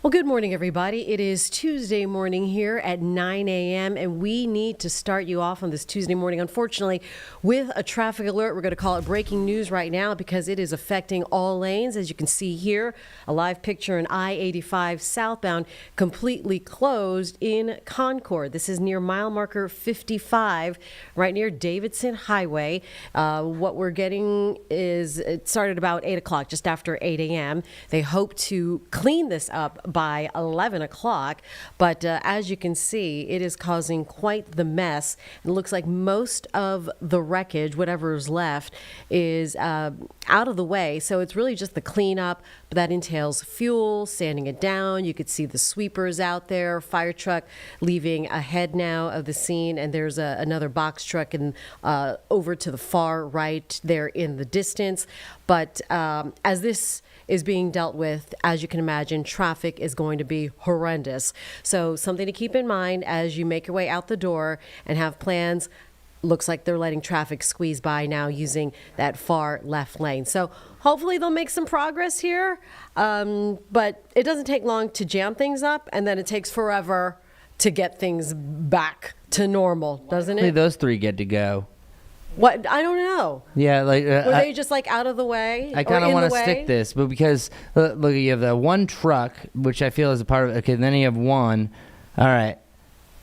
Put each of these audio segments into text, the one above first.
Well, good morning, everybody. It is Tuesday morning here at 9 a.m., and we need to start you off on this Tuesday morning, unfortunately, with a traffic alert. We're going to call it breaking news right now because it is affecting all lanes. As you can see here, a live picture in I-85 southbound completely closed in Concord. This is near mile marker 55, right near Davidson Highway. What we're getting is it started about 8 o'clock, just after 8 a.m. They hope to clean this up by 11 o'clock, but as you can see, it is causing quite the mess. It looks like most of the wreckage, whatever is left, is out of the way, so it's really just the cleanup, but that entails fuel, sanding it down. You could see the sweepers out there, fire truck leaving ahead now of the scene, and there's another box truck and over to the far right there in the distance. But as this is being dealt with, as you can imagine, traffic is going to be horrendous. So something to keep in mind as you make your way out the door and have plans. Looks like they're letting traffic squeeze by now using that far left lane. So hopefully they'll make some progress here. But it doesn't take long to jam things up, and then it takes forever to get things back to normal, doesn't it? Those three get to go. What? I don't know. Yeah, like Were they just like out of the way? I kind of want to stick this, but because look, you have the one truck, which I feel is a part of. Okay, then you have one. All right,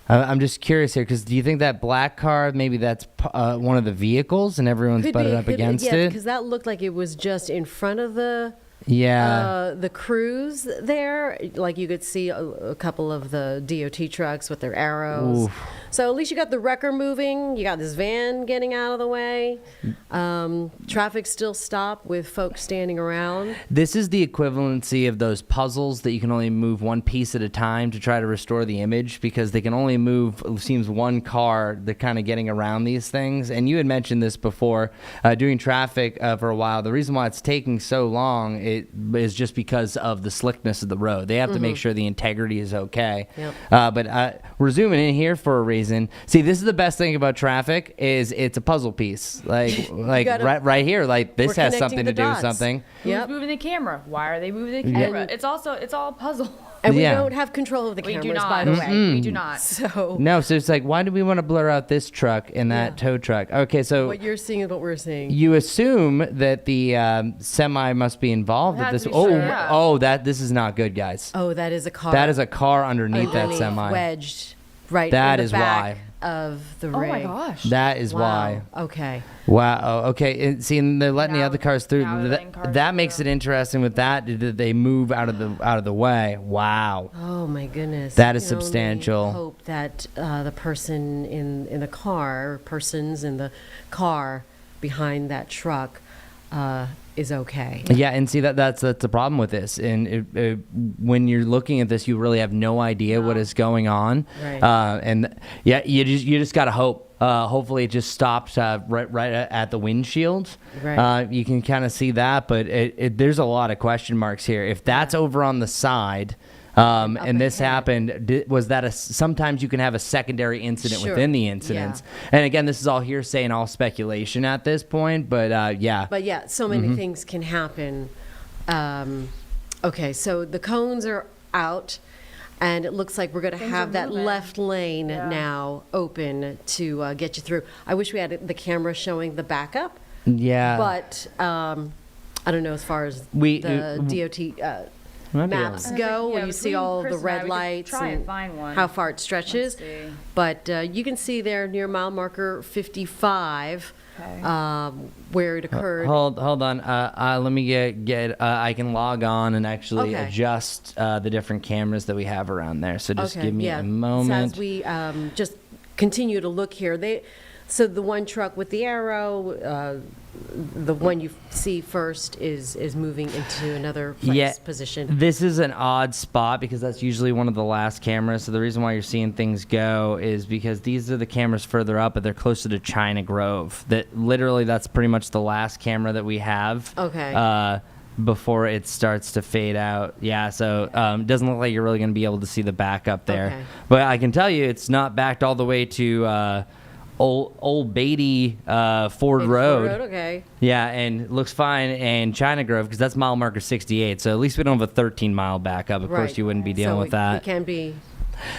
I'm just curious here because do you think that black car maybe that's one of the vehicles and everyone's butted up against it? Yeah, because that looked like it was just in front of the crews there. Like you could see a couple of the DOT trucks with their arrows. Oof. So at least you got the wrecker moving. You got this van getting out of the way. Traffic still stopped with folks standing around. This is the equivalency of those puzzles that you can only move one piece at a time to try to restore the image because they can only move, it seems, one car. They're kind of getting around these things. And you had mentioned this before, doing traffic for a while. The reason why it's taking so long is just because of the slickness of the road. They have to make sure the integrity is okay. Yep. But we're zooming in here for a reason. See, this is the best thing about traffic is it's a puzzle piece. Like right here, like this has something to do with something. Who's moving the camera? Why are they moving the camera? It's all a puzzle. And we don't have control of the cameras, by the way. We do not. So it's like, why do we want to blur out this truck and that tow truck? Okay, so what you're seeing is what we're seeing. You assume that the semi must be involved with this. This is not good, guys. Oh, that is a car. That is a car underneath that semi. Wedged right that in the is back why. of the rig. Oh my gosh. That is why. Okay. Wow. Okay. And see, and they're letting the Now- other cars through. now they're letting cars That through. makes it interesting with that. Did they move out of the way? Wow. Oh my goodness. That is You can only substantial. hope that the person in the car, persons in the car behind that truck, is okay. Yeah, and see that's the problem with this. And when you're looking at this, you really have no idea what is going on. Right. You just gotta hope. Hopefully, it just stops right at the windshield. Right. You can kind of see that, but there's a lot of question marks here. If that's over on the side. And this happened. Was that sometimes you can have a secondary incident within the incidents. Yeah. And again, this is all hearsay and all speculation at this point, but yeah. But yeah, so many things can happen. Okay, so the cones are out, and it looks like we're going to have that left lane now open to get you through. I wish we had the camera showing the backup. Yeah. But I don't know as far as the DOT maps go, when you see all the red lights and how far it stretches. But you can see there near mile marker 55 where it occurred. Hold on. Let me get. I can log on and actually adjust the different cameras that we have around there. So just give me a moment. So as we just continue to look here, so the one truck with the arrow, the one you see first is moving into another position. This is an odd spot because that's usually one of the last cameras. So the reason why you're seeing things go is because these are the cameras further up, but they're closer to China Grove. That's pretty much the last camera that we have. Okay. Before it starts to fade out. Yeah, so it doesn't look like you're really going to be able to see the back up there. Okay. But I can tell you it's not backed all the way to Old Beatty Ford Road. Okay. Yeah, and it looks fine. And China Grove, because that's mile marker 68. So at least we don't have a 13-mile backup. Of course, you wouldn't be dealing with that. It can be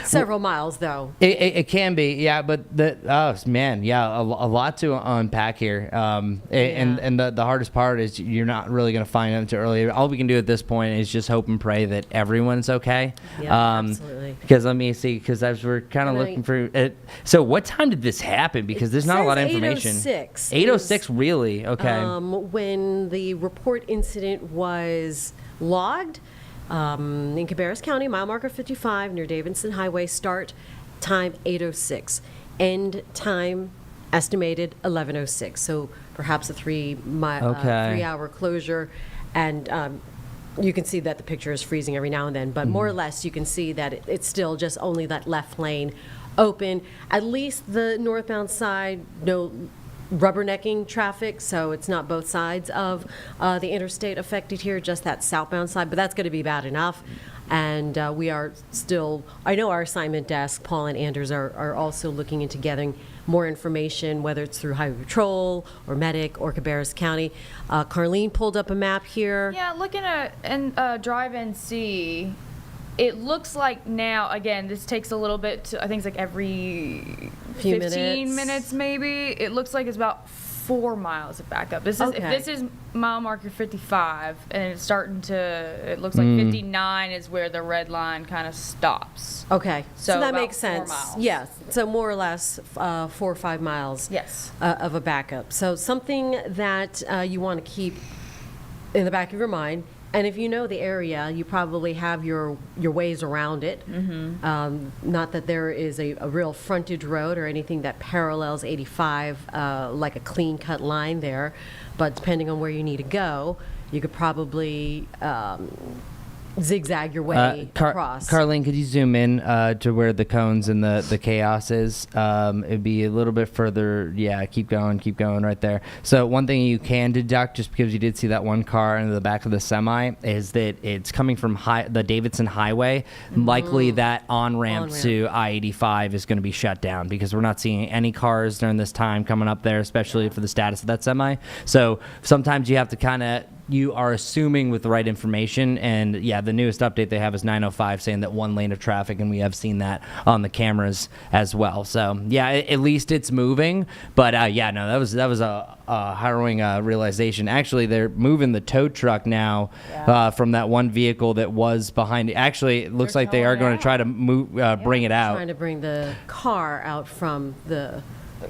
several miles, though. It can be, yeah, but a lot to unpack here. And the hardest part is you're not really going to find out until earlier. All we can do at this point is just hope and pray that everyone's okay. Yeah, absolutely. Because let me see, because as we're kind of looking for it. So what time did this happen? Because there's not a lot of information. 8:06. 8:06, really? Okay. When the report incident was logged. In Cabarrus County, mile marker 55 near Davidson Highway, start time 8:06, end time estimated 11:06. So perhaps a 3-hour closure, and you can see that the picture is freezing every now and then. But more or less, you can see that it's still just only that left lane open. At least the northbound side, no rubbernecking traffic, so it's not both sides of the interstate affected here, just that southbound side, but that's going to be bad enough. And we are still, I know our assignment desk, Paul and Anders, are also looking into gathering more information, whether it's through Highway Patrol or Medic or Cabarrus County. Carlene pulled up a map here. Yeah, looking at Drive NC, it looks like now, again, this takes a little bit I think it's like every Few 15 minutes maybe. It looks like it's about 4 miles of backup. This is Okay. if this is mile marker 55, and it's starting to. It looks like 59 is where the red line kind of stops. Okay, so that about makes 4 sense. miles. Yes, so more or less 4 or 5 miles. Yes. Of a backup. So something that you want to keep in the back of your mind. And if you know the area, you probably have your ways around it. Not that there is a real frontage road or anything that parallels 85 like a clean-cut line there, but depending on where you need to go, you could probably zigzag your way across. Carlene, could you zoom in to where the cones and the chaos is? It'd be a little bit further. Yeah, keep going right there. So one thing you can deduct, just because you did see that one car in the back of the semi, is that it's coming from the Davidson Highway. Likely that on-ramp to I-85 is going to be shut down because we're not seeing any cars during this time coming up there, especially for the status of that semi. So sometimes you have to you are assuming with the right information, and yeah, the newest update they have is 9:05 saying that 1 lane of traffic, and we have seen that on the cameras as well. So yeah, at least it's moving. But yeah, no, that was a harrowing realization. Actually, they're moving the tow truck now from that one vehicle that was behind it. Actually, it looks like they are going to try to move, bring it out. Trying to bring the car out from the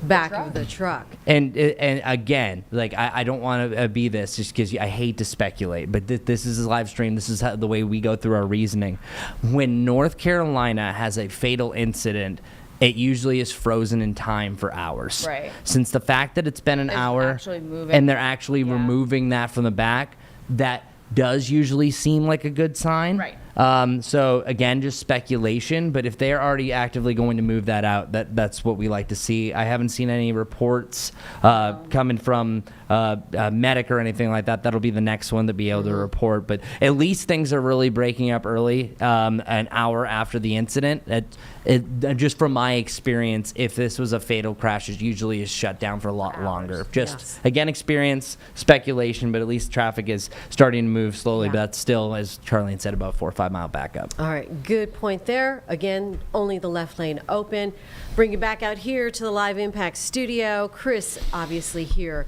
back of the truck. And again, like I don't want to be this just because I hate to speculate, but this is a live stream. This is the way we go through our reasoning. When North Carolina has a fatal incident, it usually is frozen in time for hours. Right. Since the fact that it's been an hour actually moving. and they're actually removing that from the back, that does usually seem like a good sign. Right. So again, just speculation, but if they're already actively going to move that out, that's what we like to see. I haven't seen any reports coming from medic or anything like that. That'll be the next one to be able to report, but at least things are really breaking up early, an hour after the incident. Just from my experience, if this was a fatal crash, it usually is shut down for a lot longer. Just again, experience, speculation, but at least traffic is starting to move slowly, but that's still, as Charlene said, about 4 or 5 mile backup. All right, good point there. Again, only the left lane open. Bring you back out here to the Live Impact studio. Chris, obviously here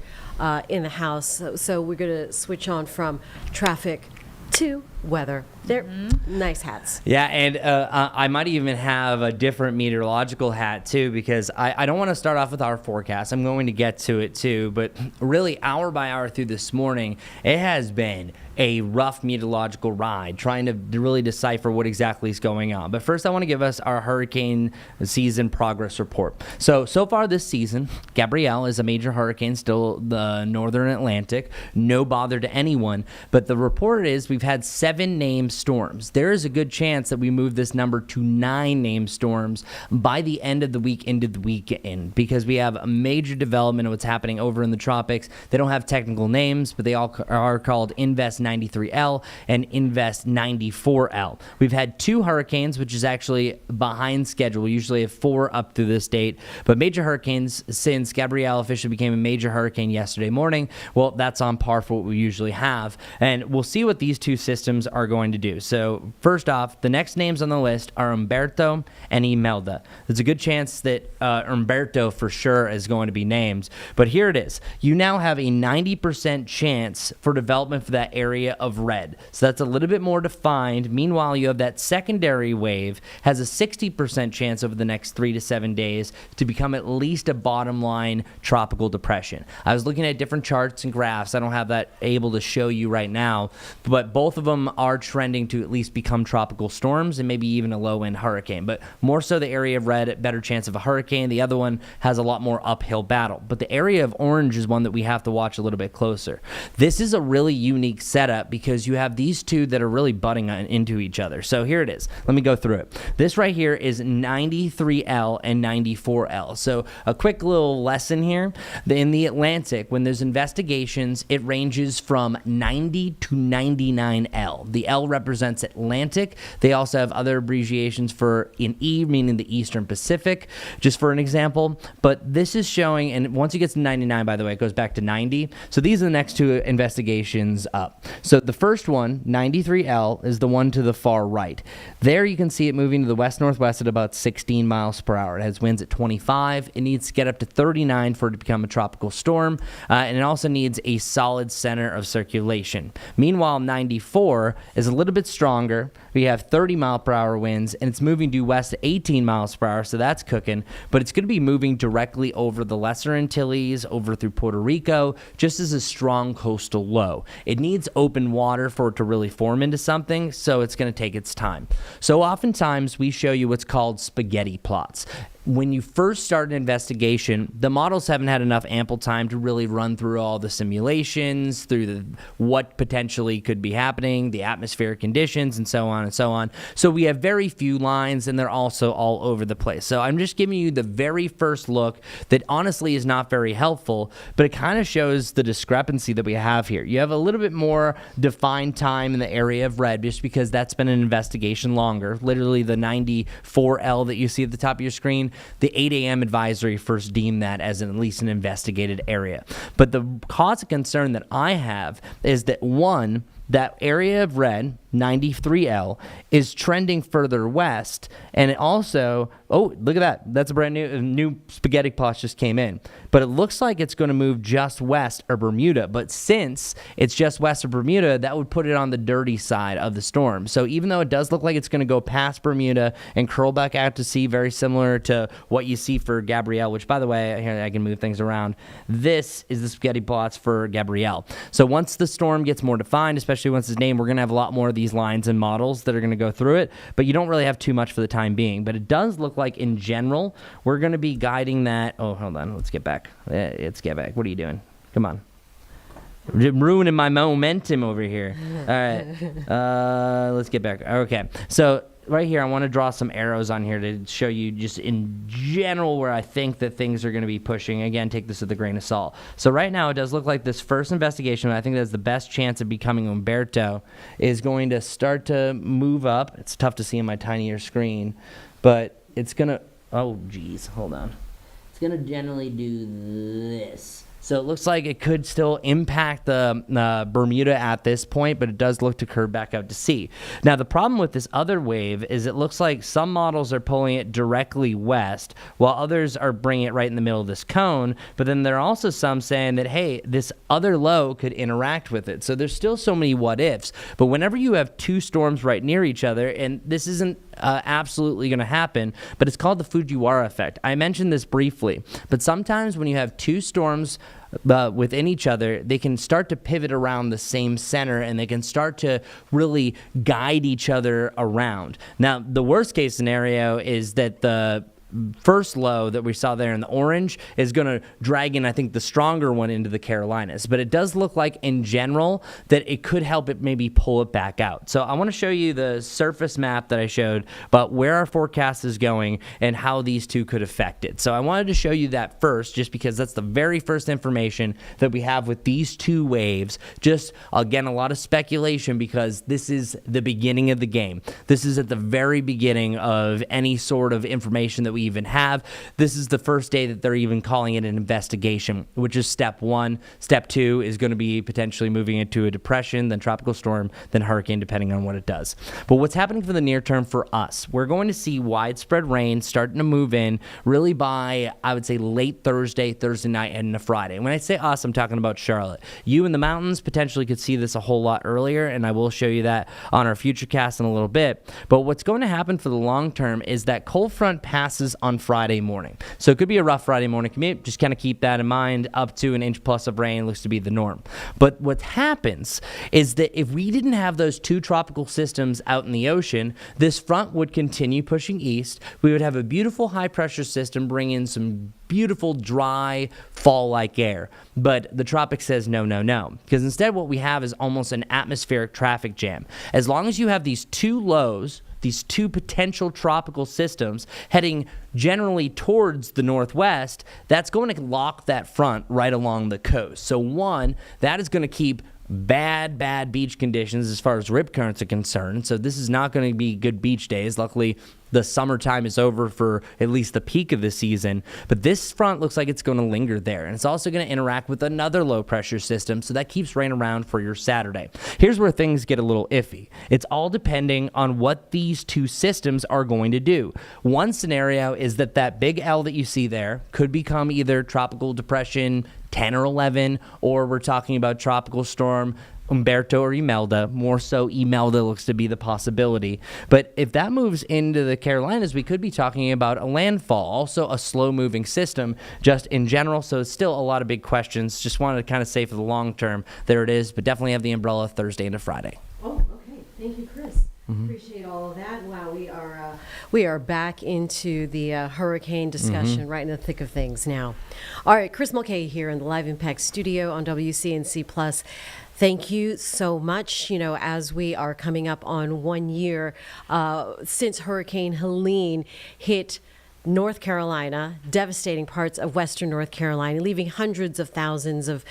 in the house. So we're going to switch on from traffic to weather. They're nice hats. Yeah, and I might even have a different meteorological hat too, because I don't want to start off with our forecast. I'm going to get to it too, but really hour by hour through this morning, it has been a rough meteorological ride trying to really decipher what exactly is going on. But first, I want to give us our hurricane season progress report. So far this season, Gabrielle is a major hurricane, still the northern Atlantic, no bother to anyone. But the report is we've had 7 named storms. There is a good chance that we move this number to 9 named storms by the end of the week into the weekend, because we have a major development of what's happening over in the tropics. They don't have technical names, but they all are called Invest 93L and Invest 94L. We've had 2 hurricanes, which is actually behind schedule. We usually have 4 up through this date, but major hurricanes since Gabrielle officially became a major hurricane yesterday morning, well, that's on par for what we usually have. And we'll see what these 2 systems are going to do. So first off, the next names on the list are Umberto and Imelda. There's a good chance that Umberto for sure is going to be named, but here it is. You now have a 90% chance for development for that area of red. So that's a little bit more defined. Meanwhile, you have that secondary wave has a 60% chance over the next 3 to 7 days to become at least a bottom line tropical depression. I was looking at different charts and graphs. I don't have that able to show you right now, but both of them are trending to at least become tropical storms and maybe even a low-end hurricane. But more so the area of red, better chance of a hurricane. The other one has a lot more uphill battle. But the area of orange is one that we have to watch a little bit closer. This is a really unique setup because you have these 2 that are really butting into each other. So here it is. Let me go through it. This right here is 93L and 94L. So a quick little lesson here. In the Atlantic, when there's investigations, it ranges from 90 to 99L. The L represents Atlantic. They also have other abbreviations for an E, meaning the Eastern Pacific, just for an example. But this is showing, and once it gets to 99, by the way, it goes back to 90. So these are the next 2 investigations up. So the first one, 93L, is the one to the far right. There you can see it moving to the west-northwest at about 16 miles per hour. It has winds at 25. It needs to get up to 39 for it to become a tropical storm, and it also needs a solid center of circulation. Meanwhile, 94 is a little bit stronger. We have 30 mile per hour winds, and it's moving due west at 18 miles per hour, so that's cooking. But it's going to be moving directly over the Lesser Antilles, over through Puerto Rico, just as a strong coastal low. It needs open water for it to really form into something, so it's going to take its time. So oftentimes we show you what's called spaghetti plots. When you first start an investigation, the models haven't had enough ample time to really run through all the simulations, through what potentially could be happening, the atmospheric conditions, and so on and so on. So we have very few lines, and they're also all over the place. So I'm just giving you the very first look that honestly is not very helpful, but it kind of shows the discrepancy that we have here. You have a little bit more defined time in the area of red just because that's been an investigation longer. Literally the 94L that you see at the top of your screen, the 8 a.m. advisory first deemed that as at least an investigated area. But the cause of concern that I have is that, one, that area of red, 93L, is trending further west, and it also, oh, look at that. That's a brand new spaghetti plot just came in. But it looks like it's going to move just west of Bermuda. But since it's just west of Bermuda, that would put it on the dirty side of the storm. So even though it does look like it's going to go past Bermuda and curl back out to sea, very similar to what you see for Gabrielle, which, by the way, here I can move things around. This is the spaghetti plots for Gabrielle. So once the storm gets more defined, especially once it's named, we're going to have a lot more of these lines and models that are going to go through it, but you don't really have too much for the time being. But it does look like, in general, we're going to be guiding that. Oh, hold on. Let's get back. Let's get back. What are you doing? Come on. You're ruining my momentum over here. All right. Let's get back. Okay. So right here, I want to draw some arrows on here to show you just in general where I think that things are going to be pushing. Again, take this with a grain of salt. So right now, it does look like this first investigation, I think that's the best chance of becoming Umberto, is going to start to move up. It's tough to see on my tinier screen, but it's going to, oh, geez, hold on. It's going to generally do this. So it looks like it could still impact the Bermuda at this point, but it does look to curve back out to sea. Now, the problem with this other wave is it looks like some models are pulling it directly west, while others are bringing it right in the middle of this cone. But then there are also some saying that, hey, this other low could interact with it. So there's still so many what ifs. But whenever you have two storms right near each other, and this isn't absolutely going to happen, but it's called the Fujiwara effect. I mentioned this briefly, but sometimes when you have two storms within each other, they can start to pivot around the same center, and they can start to really guide each other around. Now, the worst case scenario is that the first low that we saw there in the orange is going to drag in, I think, the stronger one into the Carolinas. But it does look like, in general, that it could help it maybe pull it back out. So I want to show you the surface map that I showed about where our forecast is going and how these two could affect it. So I wanted to show you that first, just because that's the very first information that we have with these two waves. Just, again, a lot of speculation, because this is the beginning of the game. This is at the very beginning of any sort of information that we even have. This is the first day that they're even calling it an investigation, which is step one. Step two is going to be potentially moving into a depression, then tropical storm, then hurricane, depending on what it does. But what's happening for the near term for us, we're going to see widespread rain starting to move in really by, I would say, late Thursday night, and into Friday. And when I say us, I'm talking about Charlotte. You in the mountains potentially could see this a whole lot earlier, and I will show you that on our future cast in a little bit. But what's going to happen for the long term is that cold front passes on Friday morning. So it could be a rough Friday morning commute. Just kind of keep that in mind. Up to an inch plus of rain looks to be the norm. But what happens is that if we didn't have those two tropical systems out in the ocean, this front would continue pushing east. We would have a beautiful high pressure system bring in some beautiful, dry, fall-like air. But the tropic says no, no, no. Because instead what we have is almost an atmospheric traffic jam. As long as you have these two lows, these two potential tropical systems heading generally towards the northwest, that's going to lock that front right along the coast. So one, that is going to keep bad beach conditions as far as rip currents are concerned. So this is not going to be good beach days. Luckily, the summertime is over for at least the peak of the season. But this front looks like it's going to linger there. And it's also going to interact with another low pressure system. So that keeps rain around for your Saturday. Here's where things get a little iffy. It's all depending on what these two systems are going to do. One scenario is that big L that you see there could become either tropical depression 10 or 11, or we're talking about tropical storm Umberto or Imelda. More so Imelda looks to be the possibility. But if that moves into the Carolinas, we could be talking about a landfall, also a slow-moving system just in general. So it's still a lot of big questions. Just wanted to kind of say for the long term, there it is. But definitely have the umbrella Thursday into Friday. Oh, okay. Thank you, Chris. Appreciate all of that. Wow, we are back into the hurricane discussion right in the thick of things now. All right, Chris Mulcahy here in the Live Impact studio on WCNC Plus. Thank you so much. You know, as we are coming up on 1 year since Hurricane Helene hit North Carolina, devastating parts of western North Carolina, leaving hundreds of thousands of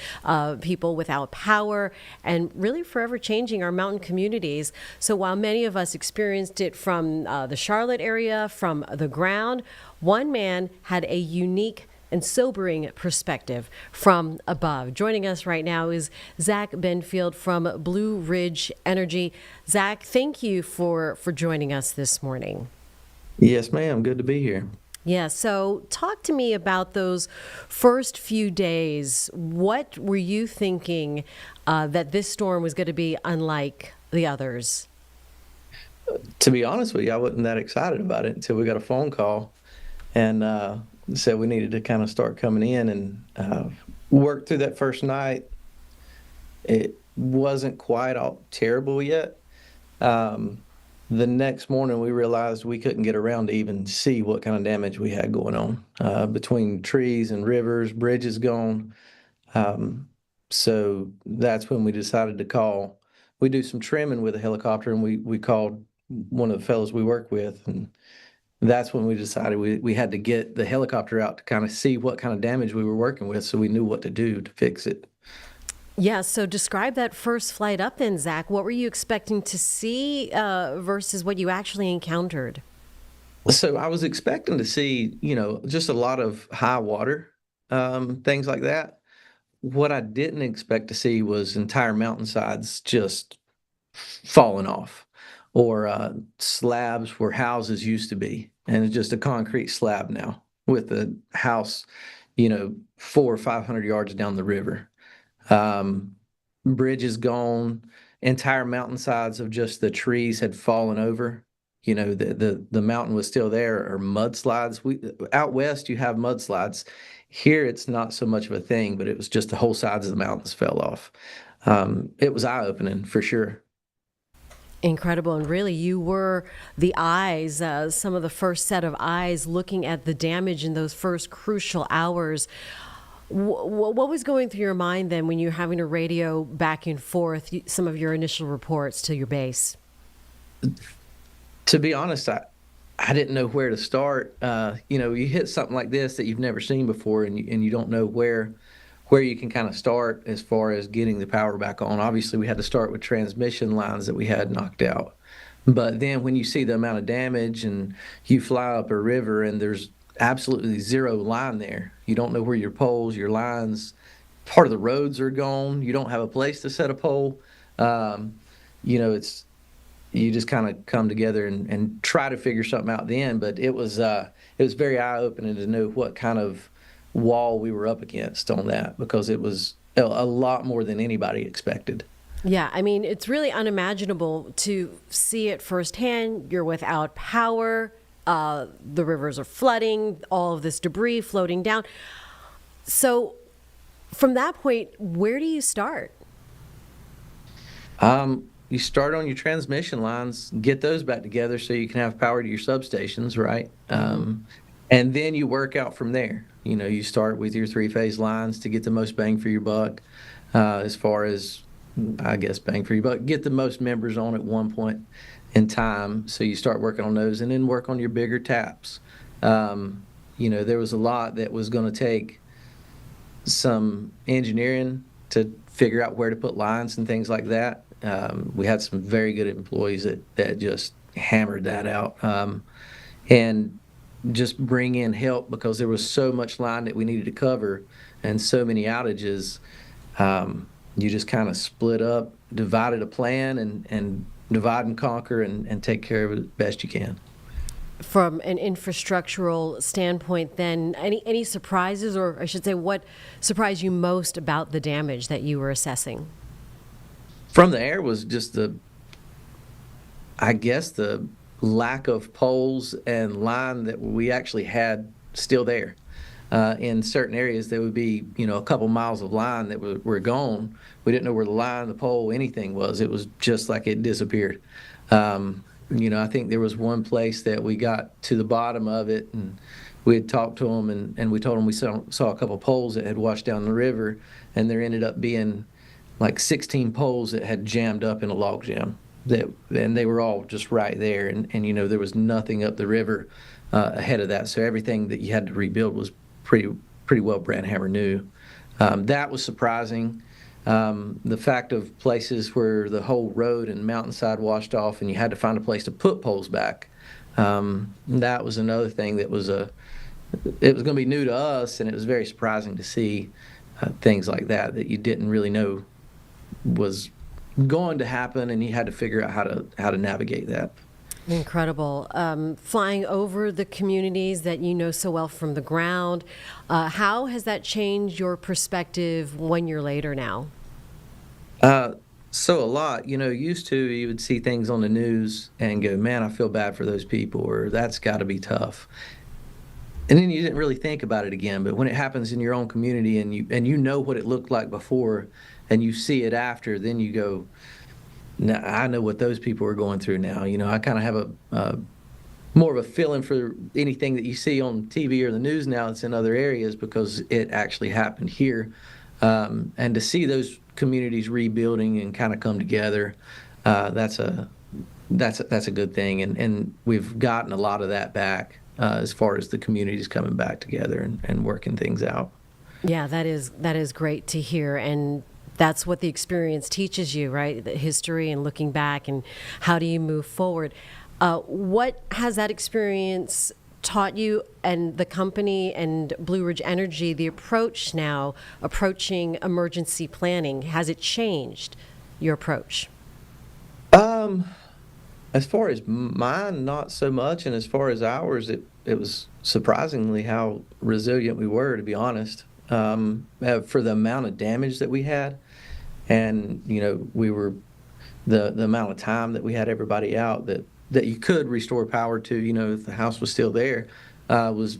people without power and really forever changing our mountain communities. So while many of us experienced it from the Charlotte area, from the ground, one man had a unique and sobering perspective from above. Joining us right now is Zach Benfield from Blue Ridge Energy. Zach, thank you for joining us this morning. Yes, ma'am. Good to be here. Yeah, so talk to me about those first few days. What were you thinking that this storm was going to be unlike the others? To be honest with you, I wasn't that excited about it until we got a phone call and said we needed to kind of start coming in and work through that first night. It wasn't quite all terrible yet. The next morning, we realized we couldn't get around to even see what kind of damage we had going on between trees and rivers, bridges gone. So that's when we decided to call. We do some trimming with a helicopter, and we called one of the fellows we work with, and that's when we decided we had to get the helicopter out to kind of see what kind of damage we were working with so we knew what to do to fix it. Yeah, so describe that first flight up then, Zach. What were you expecting to see versus what you actually encountered? So I was expecting to see, just a lot of high water, things like that. What I didn't expect to see was entire mountainsides just falling off, or slabs where houses used to be, and it's just a concrete slab now with a house, 400 or 500 yards down the river. Bridges gone, entire mountainsides of just the trees had fallen over. The mountain was still there, or mudslides. Out west, you have mudslides. Here, it's not so much of a thing, but it was just the whole sides of the mountains fell off. It was eye-opening for sure. Incredible. And really, you were the eyes, some of the first set of eyes looking at the damage in those first crucial hours. What was going through your mind then when you're having to radio back and forth some of your initial reports to your base? To be honest, I didn't know where to start. You hit something like this that you've never seen before, and you don't know where you can kind of start as far as getting the power back on. Obviously, we had to start with transmission lines that we had knocked out. But then when you see the amount of damage and you fly up a river and there's absolutely zero line there, you don't know where your poles, your lines, part of the roads are gone. You don't have a place to set a pole. You just kind of come together and try to figure something out then. But it was very eye-opening to know what kind of wall we were up against on that, because it was a lot more than anybody expected. Yeah, I mean, it's really unimaginable to see it firsthand. You're without power. The rivers are flooding, all of this debris floating down. So from that point, where do you start? You start on your transmission lines, get those back together so you can have power to your substations, right? And then you work out from there. You start with your three-phase lines to get the most bang for your buck, as far as, I guess, bang for your buck. Get the most members on at one point in time. So you start working on those, and then work on your bigger taps. There was a lot that was going to take some engineering to figure out where to put lines and things like that. We had some very good employees that just hammered that out, and just bring in help because there was so much line that we needed to cover and so many outages. You just kind of split up, divided a plan, and divide and conquer and take care of it as best you can. From an infrastructural standpoint, then, any surprises, or I should say, what surprised you most about the damage that you were assessing? From the air was just the lack of poles and line that we actually had still there. In certain areas, there would be, a couple miles of line that were gone. We didn't know where the line, the pole, anything was. It was just like it disappeared. I think there was one place that we got to the bottom of it, and we had talked to them, and we told them we saw a couple poles that had washed down the river, and there ended up being like 16 poles that had jammed up in a log jam. And they were all just right there, and there was nothing up the river ahead of that. So everything that you had to rebuild was pretty well brand hammer new. That was surprising. The fact of places where the whole road and mountainside washed off and you had to find a place to put poles back. That was another thing that it was going to be new to us, and it was very surprising to see things like that you didn't really know was going to happen, and you had to figure out how to navigate that. Incredible. Flying over the communities that you know so well from the ground, how has that changed your perspective 1 year later now? So a lot. Used to, you would see things on the news and go, man, I feel bad for those people, or that's got to be tough. And then you didn't really think about it again. But when it happens in your own community and you know what it looked like before and you see it after, then you go, now, I know what those people are going through now. I kind of have a more of a feeling for anything that you see on TV or the news now that's in other areas, because it actually happened here. And to see those communities rebuilding and kind of come together, that's a good thing. And we've gotten a lot of that back as far as the communities coming back together and working things out. Yeah, that is great to hear. And that's what the experience teaches you, right? The history and looking back, and how do you move forward? What has that experience taught you and the company and Blue Ridge Energy, the approach now, approaching emergency planning? Has it changed your approach? As far as mine, not so much. And as far as ours, it was surprisingly how resilient we were, to be honest. For the amount of damage that we had, and we were the amount of time that we had everybody out that you could restore power to, if the house was still there, was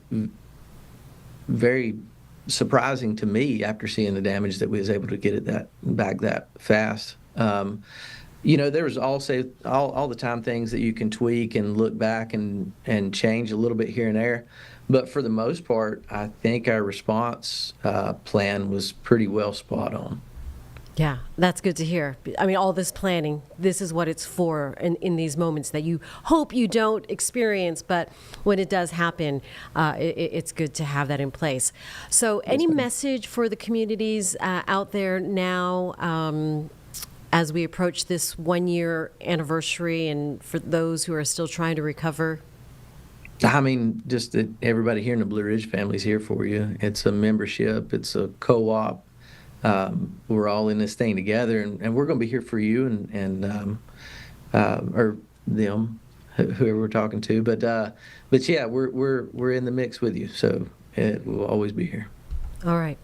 very surprising to me after seeing the damage that we was able to get it back that fast. There was also all the time things that you can tweak and look back and change a little bit here and there. But for the most part, I think our response plan was pretty well spot on. Yeah, that's good to hear. I mean, all this planning, this is what it's for in these moments that you hope you don't experience, but when it does happen, it's good to have that in place. So any message for the communities out there now as we approach this 1 year anniversary, and for those who are still trying to recover? I mean, just that everybody here in the Blue Ridge family is here for you. It's a membership. It's a co-op. We're all in this thing together, and we're going to be here for you and or them, whoever we're talking to. But yeah, we're in the mix with you, so we'll always be here. All right.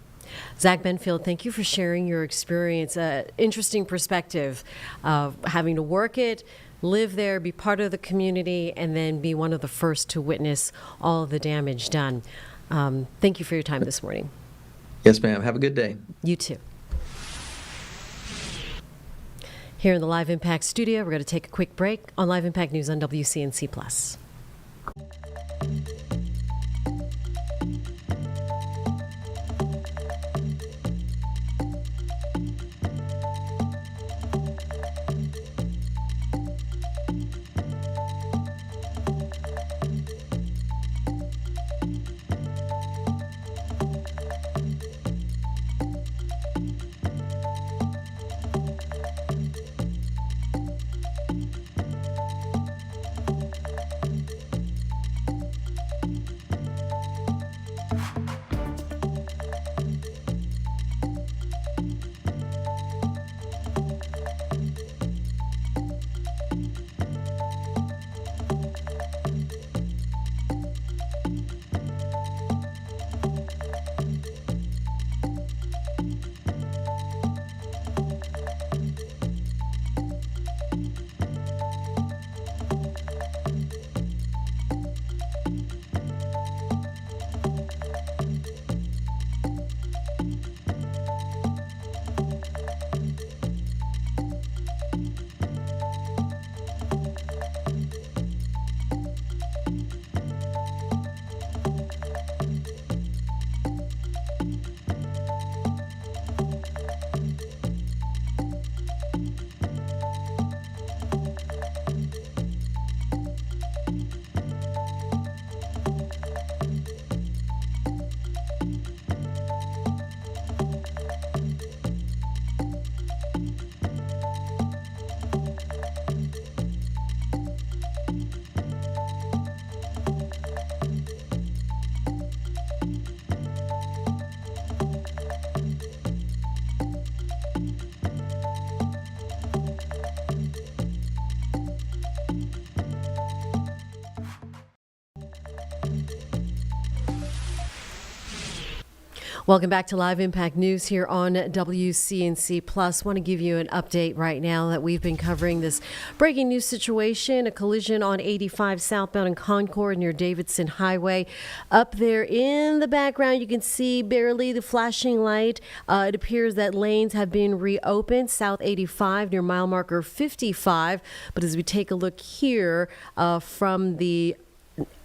Zach Benfield, thank you for sharing your experience. Interesting perspective of having to work it, live there, be part of the community, and then be one of the first to witness all of the damage done. Thank you for your time this morning. Yes, ma'am. Have a good day. You too. Here in the Live Impact studio, we're going to take a quick break on Live Impact News on WCNC Plus. Welcome back to Live Impact News here on WCNC Plus. Want to give you an update right now that we've been covering this breaking news situation, a collision on 85 southbound in Concord near Davidson Highway. Up there in the background, you can see barely the flashing light. It appears that lanes have been reopened, South 85 near mile marker 55. But as we take a look here from the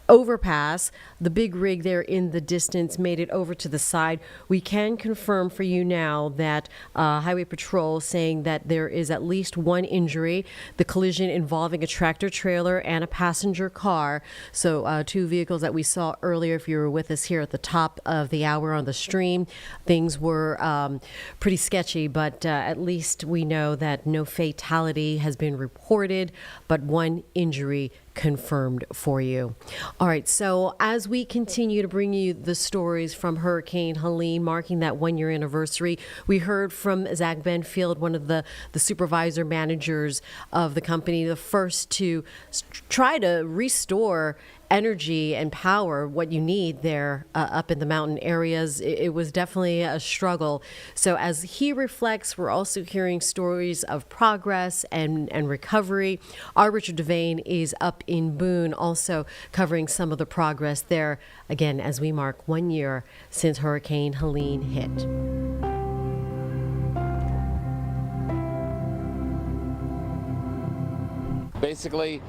overpass, the big rig there in the distance made it over to the side. We can confirm for you now that Highway Patrol saying that there is at least one injury, the collision involving a tractor trailer and a passenger car. So two vehicles that we saw earlier, if you were with us here at the top of the hour on the stream. Things were pretty sketchy, but at least we know that no fatality has been reported, but one injury confirmed for you. All right, so as we continue to bring you the stories from Hurricane Helene marking that 1-year anniversary, we heard from Zach Benfield, one of the supervisor managers of the company, the first to try to restore energy and power, what you need there up in the mountain areas. It was definitely a struggle. So as he reflects, we're also hearing stories of progress and recovery. Our Richard Devane is up in Boone, also covering some of the progress there, again, as we mark 1 year since Hurricane Helene hit. Basically,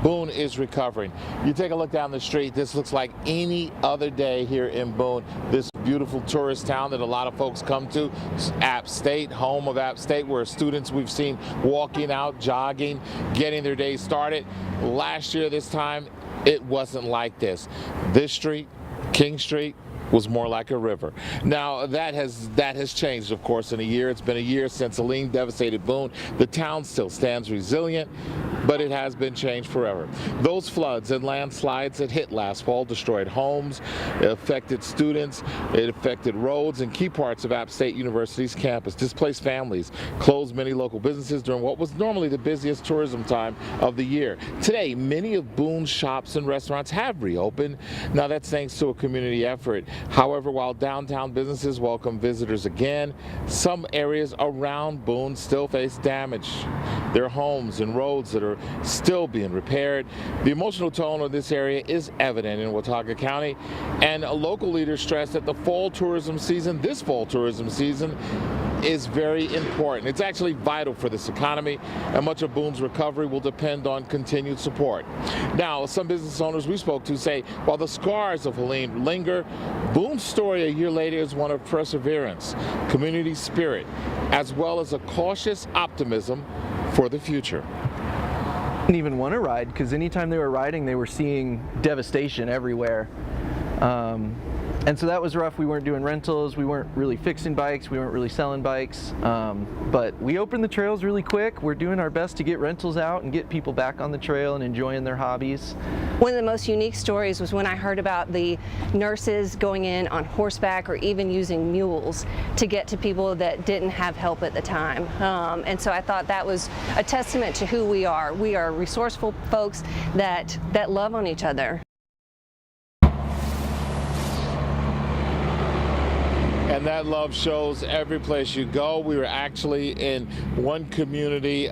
Boone is recovering. You take a look down the street, this looks like any other day here in Boone. This beautiful tourist town that a lot of folks come to, App State, home of App State, where students we've seen walking out, jogging, getting their day started. Last year, this time, it wasn't like this. This street, King Street, was more like a river. Now that has changed, of course, in a year. It's been a year since Helene devastated Boone. The town still stands resilient, but it has been changed forever. Those floods and landslides that hit last fall destroyed homes, it affected students, it affected roads and key parts of App State University's campus, displaced families, closed many local businesses during what was normally the busiest tourism time of the year. Today, many of Boone's shops and restaurants have reopened. Now that's thanks to a community effort. However, while downtown businesses welcome visitors again, some areas around Boone still face damage. There are homes and roads that are still being repaired. The emotional tone of this area is evident in Watauga County, and local leaders stress that this fall tourism season, is very important. It's actually vital for this economy, and much of Boone's recovery will depend on continued support. Now, some business owners we spoke to say while the scars of Helene linger, Boone's story a year later is one of perseverance, community spirit, as well as a cautious optimism for the future. Didn't even want to ride because anytime they were riding, they were seeing devastation everywhere. And so that was rough. We weren't doing rentals. We weren't really fixing bikes. We weren't really selling bikes. But we opened the trails really quick. We're doing our best to get rentals out and get people back on the trail and enjoying their hobbies. One of the most unique stories was when I heard about the nurses going in on horseback or even using mules to get to people that didn't have help at the time. And so I thought that was a testament to who we are. We are resourceful folks that love on each other. And that love shows every place you go. We were actually in one community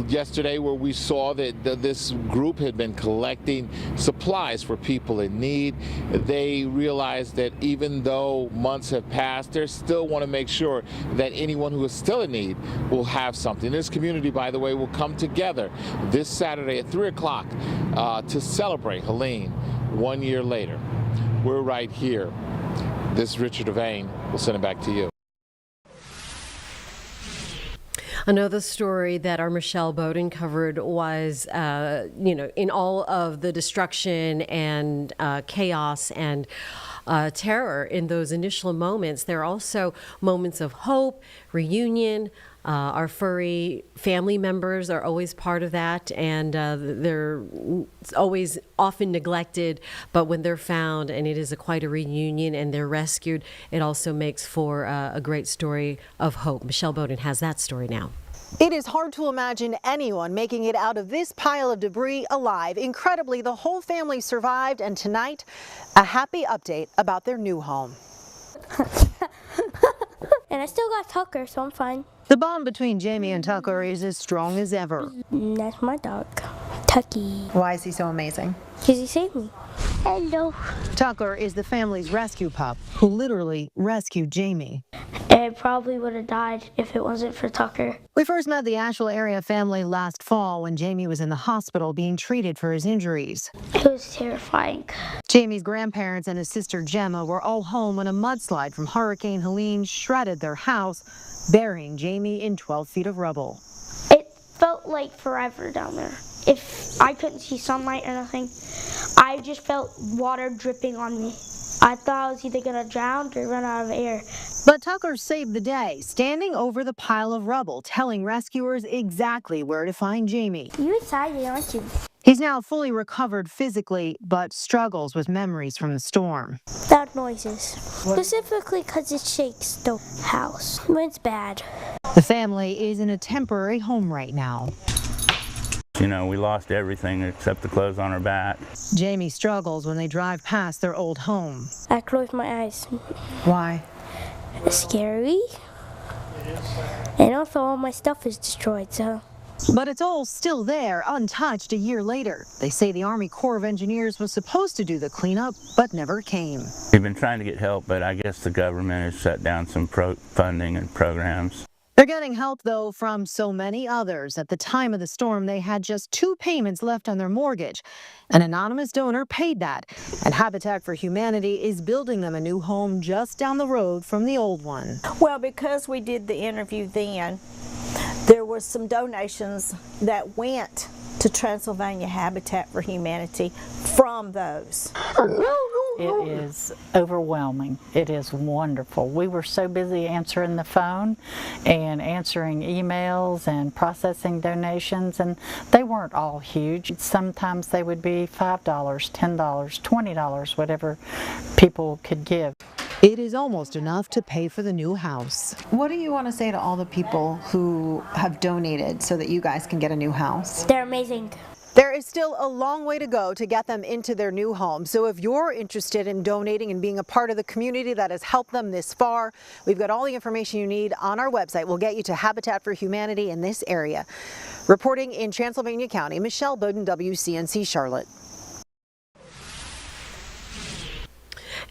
yesterday where we saw that this group had been collecting supplies for people in need. They realized that even though months have passed, they still want to make sure that anyone who is still in need will have something. This community, by the way, will come together this Saturday at 3 o'clock to celebrate Helene 1 year later. We're right here. This is Richard Devane. We'll send it back to you. Another story that our Michelle Bowden covered was, in all of the destruction and chaos and terror in those initial moments, there are also moments of hope, reunion. Our furry family members are always part of that, and they're always often neglected, but when they're found and it is quite a reunion and they're rescued, it also makes for a great story of hope. Michelle Bowden has that story now. It is hard to imagine anyone making it out of this pile of debris alive. Incredibly, the whole family survived, and tonight, a happy update about their new home. And I still got Tucker, so I'm fine. The bond between Jamie and Tucker is as strong as ever. That's my dog, Tucky. Why is he so amazing? Because he saved me. Hello. Tucker is the family's rescue pup who literally rescued Jamie. It probably would have died if it wasn't for Tucker. We first met the Asheville area family last fall when Jamie was in the hospital being treated for his injuries. It was terrifying. Jamie's grandparents and his sister Gemma were all home when a mudslide from Hurricane Helene shredded their house, burying Jamie in 12 feet of rubble. It felt like forever down there. If I couldn't see sunlight or nothing, I just felt water dripping on me. I thought I was either going to drown or run out of air. But Tucker saved the day, standing over the pile of rubble, telling rescuers exactly where to find Jamie. You're excited, aren't you? He's now fully recovered physically, but struggles with memories from the storm. Loud noises. Specifically because it shakes the house when it's bad. The family is in a temporary home right now. You know, we lost everything except the clothes on our back. Jamie struggles when they drive past their old home. I close my eyes. Why? Scary. And also all my stuff is destroyed, so. But it's all still there, untouched a year later. They say the Army Corps of Engineers was supposed to do the cleanup, but never came. We've been trying to get help, but I guess the government has shut down some funding and programs. They're getting help, though, from so many others. At the time of the storm, they had just 2 payments left on their mortgage. An anonymous donor paid that, and Habitat for Humanity is building them a new home just down the road from the old one. Well, because we did the interview then, there were some donations that went to Transylvania Habitat for Humanity from those. It is overwhelming. It is wonderful. We were so busy answering the phone and answering emails and processing donations, and they weren't all huge. Sometimes they would be $5, $10, $20, whatever people could give. It is almost enough to pay for the new house. What do you want to say to all the people who have donated so that you guys can get a new house? They're amazing. There is still a long way to go to get them into their new home. So if you're interested in donating and being a part of the community that has helped them this far, we've got all the information you need on our website. We'll get you to Habitat for Humanity in this area. Reporting in Transylvania County, Michelle Bowden, WCNC Charlotte.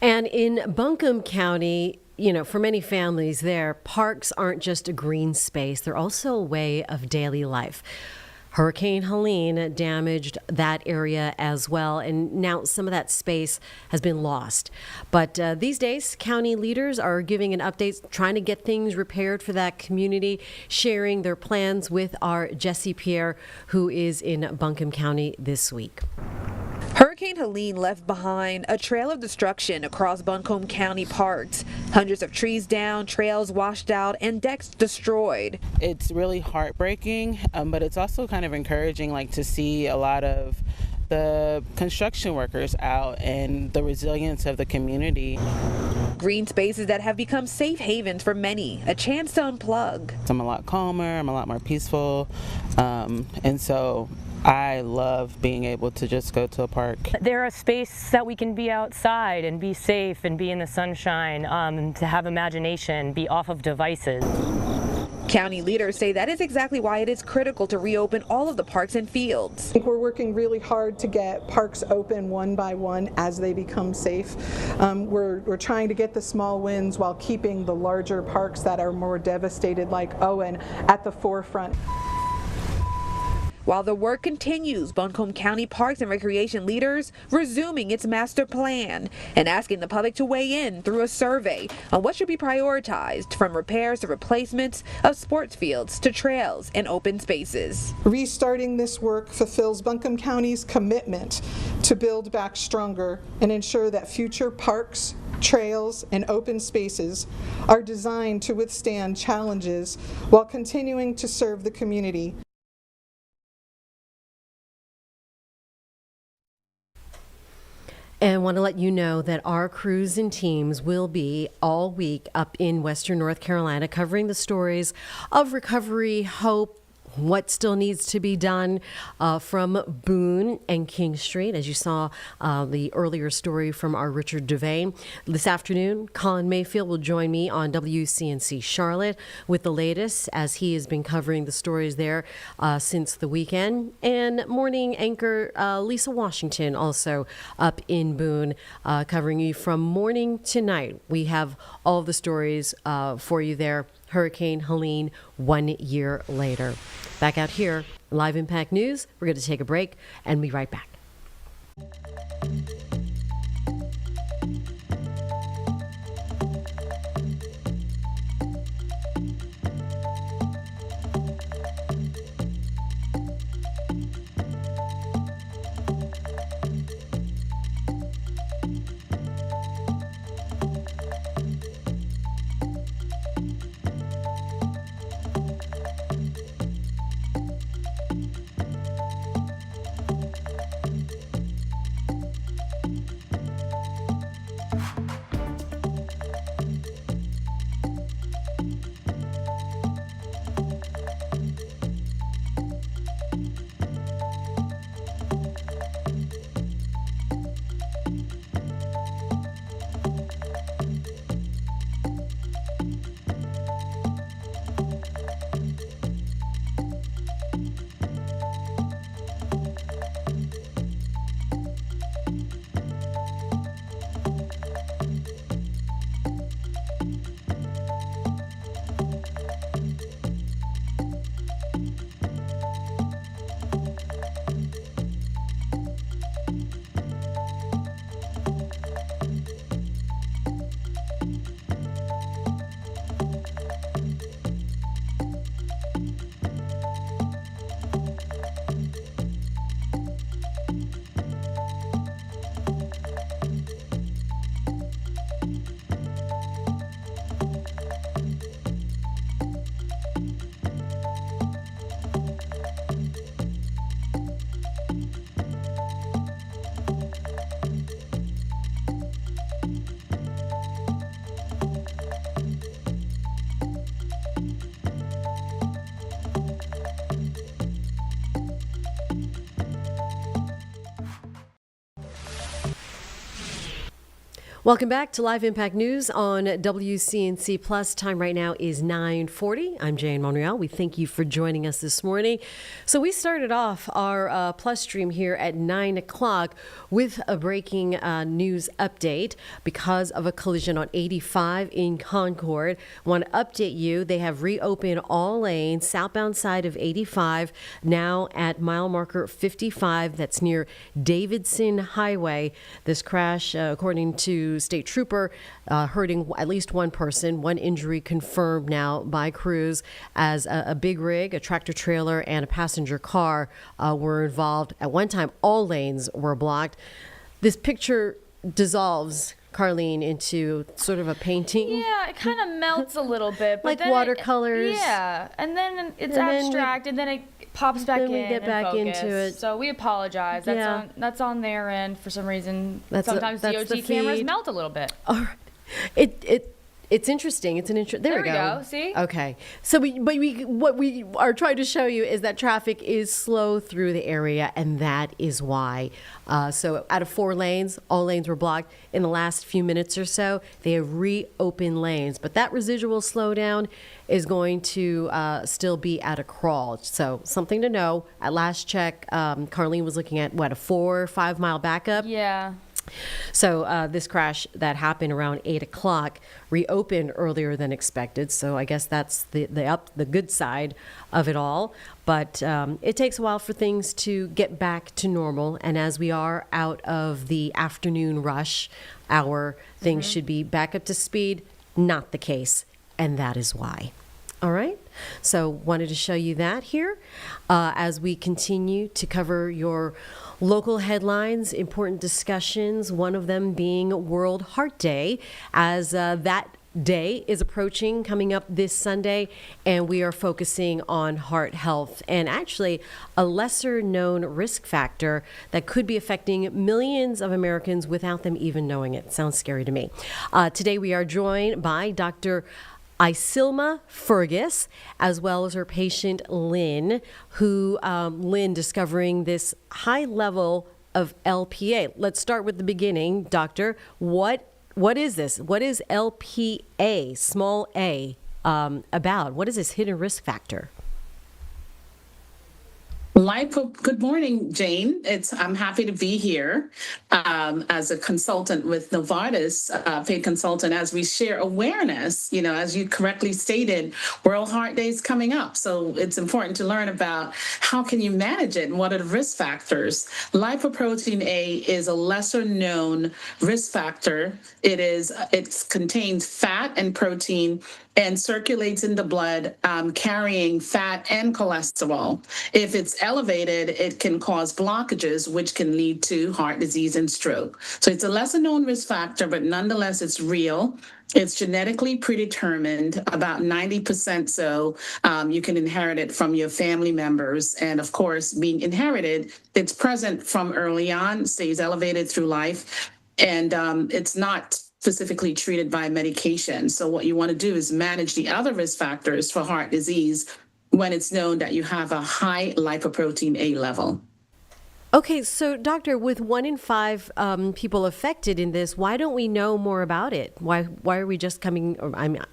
And in Buncombe County, you know, for many families there, parks aren't just a green space. They're also a way of daily life. Hurricane Helene damaged that area as well, and now some of that space has been lost. But these days, county leaders are giving an update, trying to get things repaired for that community, sharing their plans with our Jesse Pierre, who is in Buncombe County this week. Hurricane Helene left behind a trail of destruction across Buncombe County parks. Hundreds of trees down, trails washed out, and decks destroyed. It's really heartbreaking, but it's also kind of encouraging, like, to see a lot of the construction workers out and the resilience of the community. Green spaces that have become safe havens for many, a chance to unplug. I'm a lot calmer, I'm a lot more peaceful, and so I love being able to just go to a park. They're a space that we can be outside and be safe and be in the sunshine, to have imagination, be off of devices. County leaders say that is exactly why it is critical to reopen all of the parks and fields. I think we're working really hard to get parks open one by one as they become safe. We're trying to get the small wins while keeping the larger parks that are more devastated, like Owen, at the forefront. While the work continues, Buncombe County Parks and Recreation leaders resuming its master plan and asking the public to weigh in through a survey on what should be prioritized, from repairs to replacements of sports fields to trails and open spaces. Restarting this work fulfills Buncombe County's commitment to build back stronger and ensure that future parks, trails, and open spaces are designed to withstand challenges while continuing to serve the community. And want to let you know that our crews and teams will be all week up in Western North Carolina covering the stories of recovery, hope, what still needs to be done from Boone and King Street. As you saw the earlier story from our Richard Devane. This afternoon, Colin Mayfield will join me on WCNC Charlotte with the latest, as he has been covering the stories there since the weekend. And morning anchor Lisa Washington also up in Boone, covering you from morning to night. We have all of the stories for you there. Hurricane Helene 1 year later. Back out here, Live Impact News. We're going to take a break and be right back. Welcome back to Live Impact News on WCNC Plus. Time right now is 9:40. I'm Jane Monreal. We thank you for joining us this morning. So we started off our Plus stream here at 9 o'clock with a breaking news update because of a collision on 85 in Concord. Want to update you, they have reopened all lanes southbound side of 85 now at mile marker 55. That's near Davidson Highway. This crash, according to State Trooper, hurting at least one person. One injury confirmed now by crews, as a big rig, a tractor trailer, and a passenger car were involved. At one time, all lanes were blocked. This picture dissolves, Carlene, into sort of a painting. Yeah, it kind of melts a little bit. But like then watercolors. Yeah, and then it's And then abstract, and then it pops back in. we get back and into focus. it. So we apologize. That's on their end for some reason. Sometimes that's DOT the cameras feed. melt a little bit. All right. It's interesting. It's an there we go. See? Okay. So what we are trying to show you is that traffic is slow through the area, and that is why. So out of 4 lanes, all lanes were blocked. In the last few minutes or so, they have reopened lanes, but that residual slowdown is going to still be at a crawl. So something to know. At last check, Carlene was looking at a 4 or 5 mile backup. Yeah. So this crash that happened around 8 o'clock reopened earlier than expected. So I guess that's the good side of it all. But it takes a while for things to get back to normal. And as we are out of the afternoon rush hour, things should be back up to speed. Not the case. And that is why. All right. So wanted to show you that here as we continue to cover your local headlines, important discussions, one of them being World Heart Day, as that day is approaching, coming up this Sunday, and we are focusing on heart health and actually a lesser known risk factor that could be affecting millions of Americans without them even knowing it. Sounds scary to me. Today we are joined by Dr. Isilma Fergus, as well as her patient Lynn, who Lynn discovering this high level of LPA. Let's start with the beginning, doctor. What is this? What is LPA, small a, about? What is this hidden risk factor? Good morning, Jane. I'm happy to be here as a consultant with Novartis, paid consultant, as we share awareness. As you correctly stated, World Heart Day is coming up, so it's important to learn about how can you manage it and what are the risk factors. Lipoprotein A is a lesser known risk factor. It contains fat and protein and circulates in the blood, carrying fat and cholesterol. If it's elevated, it can cause blockages, which can lead to heart disease and stroke. So it's a lesser known risk factor, but nonetheless, it's real. It's genetically predetermined, about 90% so. You can inherit it from your family members. And of course, being inherited, it's present from early on, stays elevated through life, and it's not specifically treated by medication. So what you want to do is manage the other risk factors for heart disease when it's known that you have a high lipoprotein A level. Okay, so doctor, with 1 in 5 people affected in this, why don't we know more about it? Why are we just coming?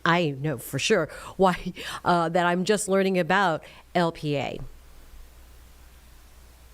I know for sure why that I'm just learning about LPA.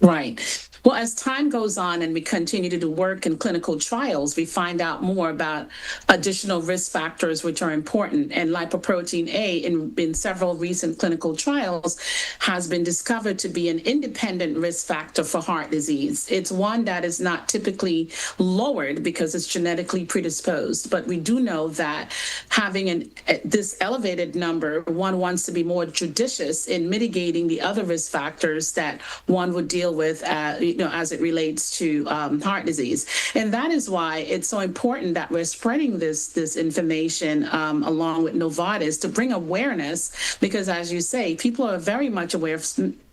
Right. Well, as time goes on and we continue to do work in clinical trials, we find out more about additional risk factors which are important. And lipoprotein A in several recent clinical trials has been discovered to be an independent risk factor for heart disease. It's one that is not typically lowered because it's genetically predisposed. But we do know that having this elevated number, one wants to be more judicious in mitigating the other risk factors that one would deal with as it relates to heart disease. And that is why it's so important that we're spreading this information along with Novartis to bring awareness, because as you say, people are very much aware of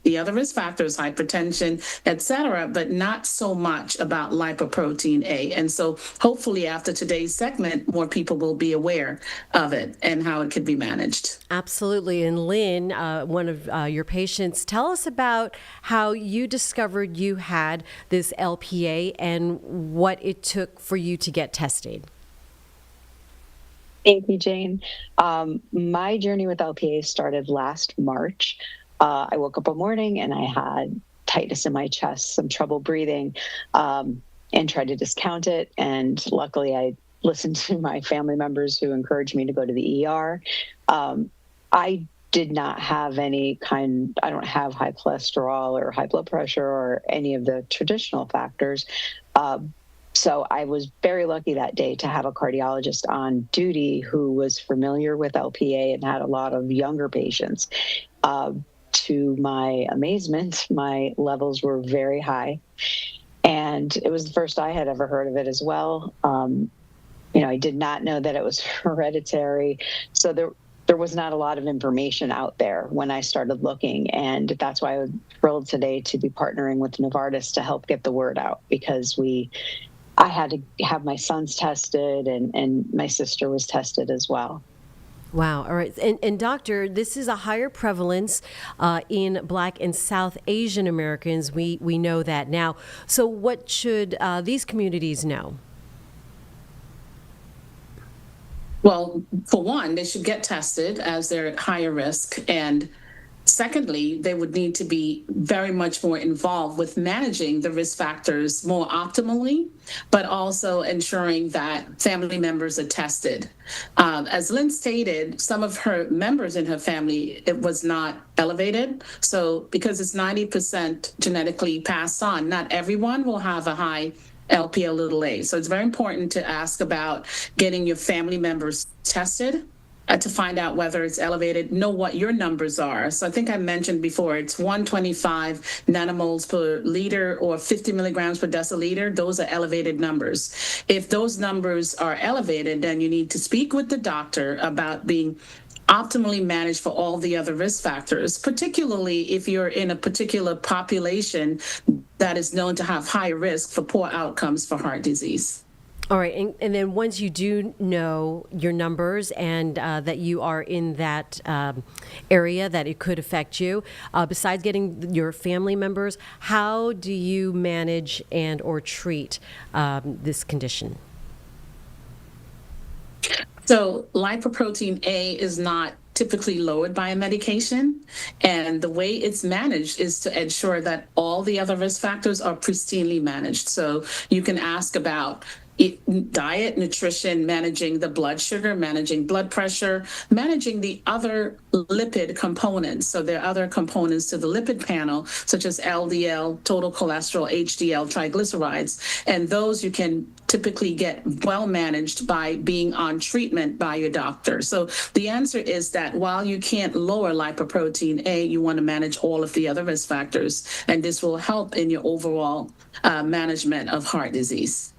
the other risk factors, hypertension, et cetera, but not so much about lipoprotein A. And so hopefully after today's segment, more people will be aware of it and how it could be managed. Absolutely. And Lynn, one of your patients, tell us about how you discovered you had this LPA and what it took for you to get tested. Thank you, Jane. My journey with LPA started last March. I woke up one morning and I had tightness in my chest, some trouble breathing, and tried to discount it. And luckily, I listened to my family members who encouraged me to go to the ER. I did not have I don't have high cholesterol or high blood pressure or any of the traditional factors. So I was very lucky that day to have a cardiologist on duty who was familiar with LPA and had a lot of younger patients. To my amazement, my levels were very high. And it was the first I had ever heard of it as well. I did not know that it was hereditary. So there was not a lot of information out there when I started looking. And that's why I'm thrilled today to be partnering with Novartis to help get the word out, because I had to have my sons tested and my sister was tested as well. Wow. All right. And doctor, this is a higher prevalence in Black and South Asian Americans. We know that now. So what should these communities know? Well, for one, they should get tested as they're at higher risk. And secondly, they would need to be very much more involved with managing the risk factors more optimally, but also ensuring that family members are tested. As Lynn stated, some of her members in her family, it was not elevated. So because it's 90% genetically passed on, not everyone will have a high LPA. So it's very important to ask about getting your family members tested to find out whether it's elevated, know what your numbers are. So I think I mentioned before, it's 125 nanomoles per liter or 50 milligrams per deciliter. Those are elevated numbers. If those numbers are elevated, then you need to speak with the doctor about being optimally managed for all the other risk factors, particularly if you're in a particular population that is known to have high risk for poor outcomes for heart disease. All right, and then once you do know your numbers and that you are in that area that it could affect you, besides getting your family members, how do you manage and or treat this condition? So lipoprotein A is not typically lowered by a medication, and the way it's managed is to ensure that all the other risk factors are pristinely managed. So you can ask about diet, nutrition, managing the blood sugar, managing blood pressure, managing the other lipid components. So there are other components to the lipid panel, such as LDL, total cholesterol, HDL, triglycerides, and those you can typically get well managed by being on treatment by your doctor. So the answer is that while you can't lower lipoprotein A, you want to manage all of the other risk factors, and this will help in your overall management of heart disease.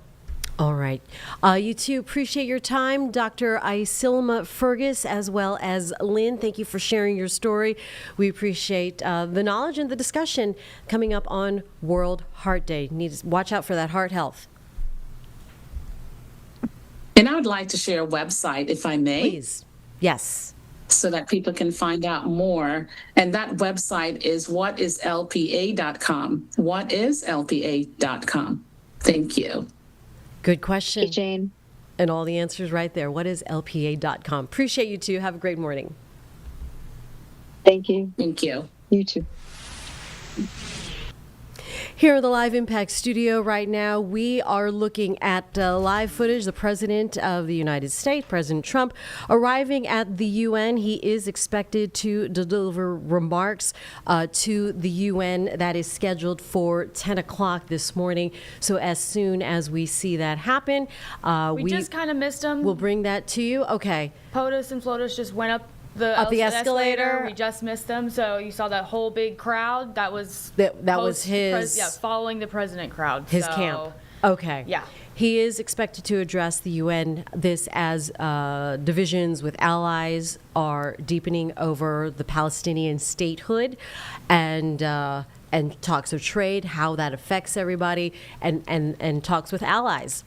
All right. You two, appreciate your time. Dr. Isilma Fergus, as well as Lynn, thank you for sharing your story. We appreciate the knowledge and the discussion coming up on World Heart Day. Need to watch out for that heart health. And I would like to share a website, if I may. Please. Yes. So that people can find out more. And that website is whatislpa.com. Whatislpa.com. Thank you. Good question. Hey, Jane. And all the answers right there. Whatislpa.com. Appreciate you two. Have a great morning. Thank you. Thank you. You too. Here in the Live Impact studio right now, we are looking at live footage. The President of the United States, President Trump, arriving at the UN. He is expected to deliver remarks to the UN. That is scheduled for 10 o'clock this morning. So as soon as we see that happen, we just kind of missed him. We'll bring that to you. Okay. POTUS and FLOTUS just went up the escalator. We just missed them, so you saw that whole big crowd. That was his following the president crowd. His camp. Okay. Yeah. He is expected to address the UN this as divisions with allies are deepening over the Palestinian statehood and talks of trade, how that affects everybody, and talks with allies.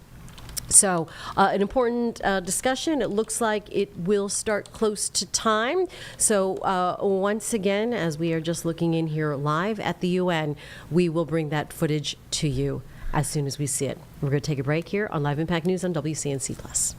So an important discussion. It looks like it will start close to time. So once again, as we are just looking in here live at the UN, we will bring that footage to you as soon as we see it. We're going to take a break here on Live Impact News on WCNC+.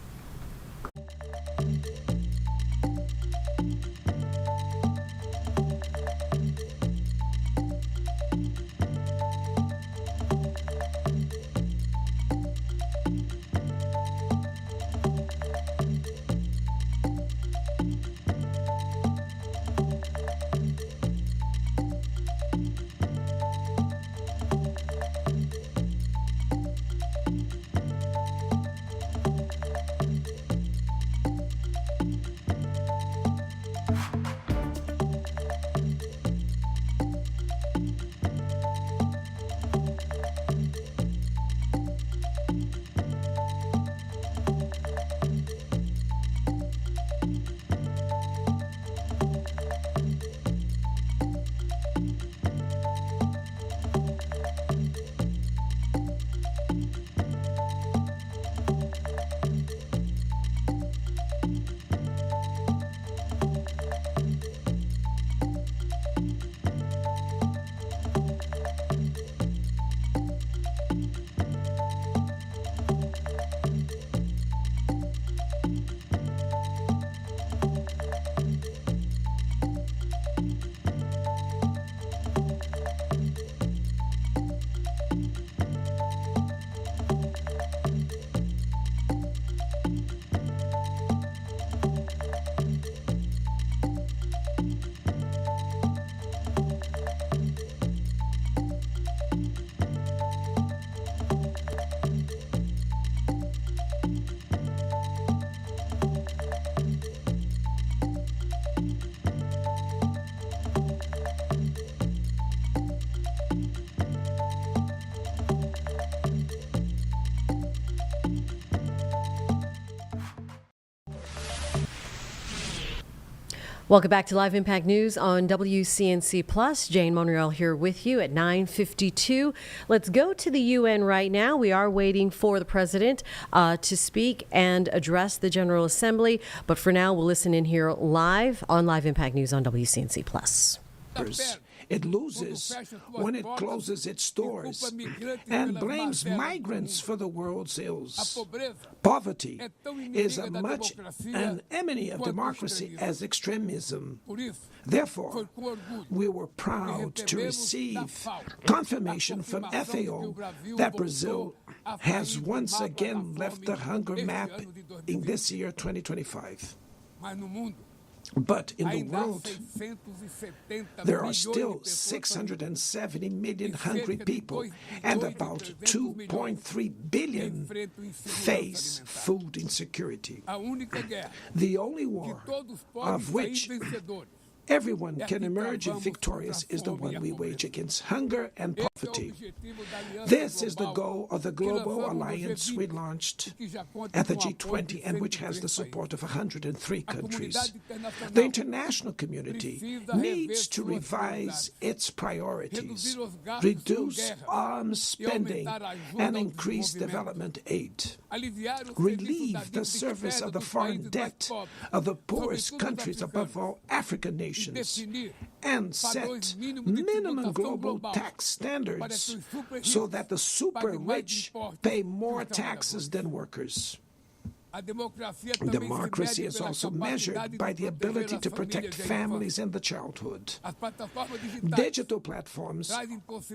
Welcome back to Live Impact News on WCNC Plus. Jane Monreal here with you at 9:52. Let's go to the UN right now. We are waiting for the president to speak and address the General Assembly. But for now, we'll listen in here live on Live Impact News on WCNC Plus. It loses when it closes its doors and blames migrants for the world's ills. Poverty is as much an enemy of democracy as extremism. Therefore, we were proud to receive confirmation from FAO that Brazil has once again left the hunger map in this year, 2025. But in the world, there are still 670 million hungry people, and about 2.3 billion face food insecurity. The only war of which everyone can emerge victorious is the one we wage against hunger and poverty. This is the goal of the global alliance we launched at the G20 and which has the support of 103 countries. The international community needs to revise its priorities, reduce arms spending, and increase development aid. Relieve the service of the foreign debt of the poorest countries, above all African nations, and set minimum global tax standards so that the super rich pay more taxes than workers. Democracy is also measured by the ability to protect families and the childhood. Digital platforms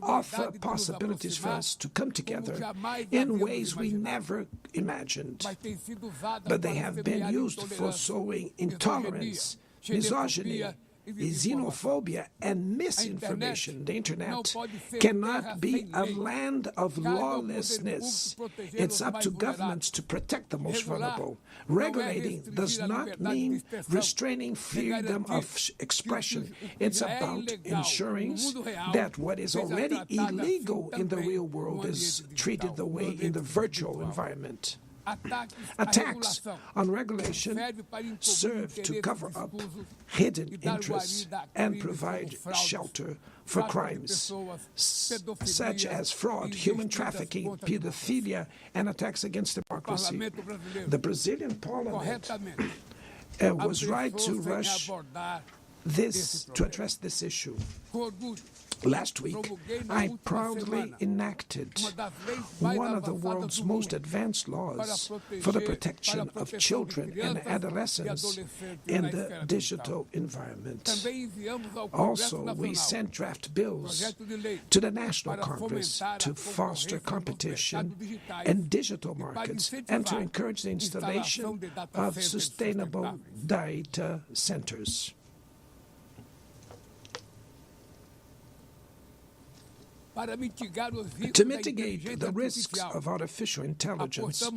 offer possibilities for us to come together in ways we never imagined, but they have been used for sowing intolerance, misogyny, xenophobia, and misinformation. The internet cannot be a land of lawlessness. It's up to governments to protect the most vulnerable. Regulating does not mean restraining freedom of expression. It's about ensuring that what is already illegal in the real world is treated the way in the virtual environment. Attacks on regulation serve to cover up hidden interests and provide shelter for crimes such as fraud, human trafficking, pedophilia, and attacks against democracy. The Brazilian parliament was right to rush to address this issue. Last week, I proudly enacted one of the world's most advanced laws for the protection of children and adolescents in the digital environment. Also, we sent draft bills to the National Congress to foster competition in digital markets and to encourage the installation of sustainable data centers. To mitigate the risks of artificial intelligence,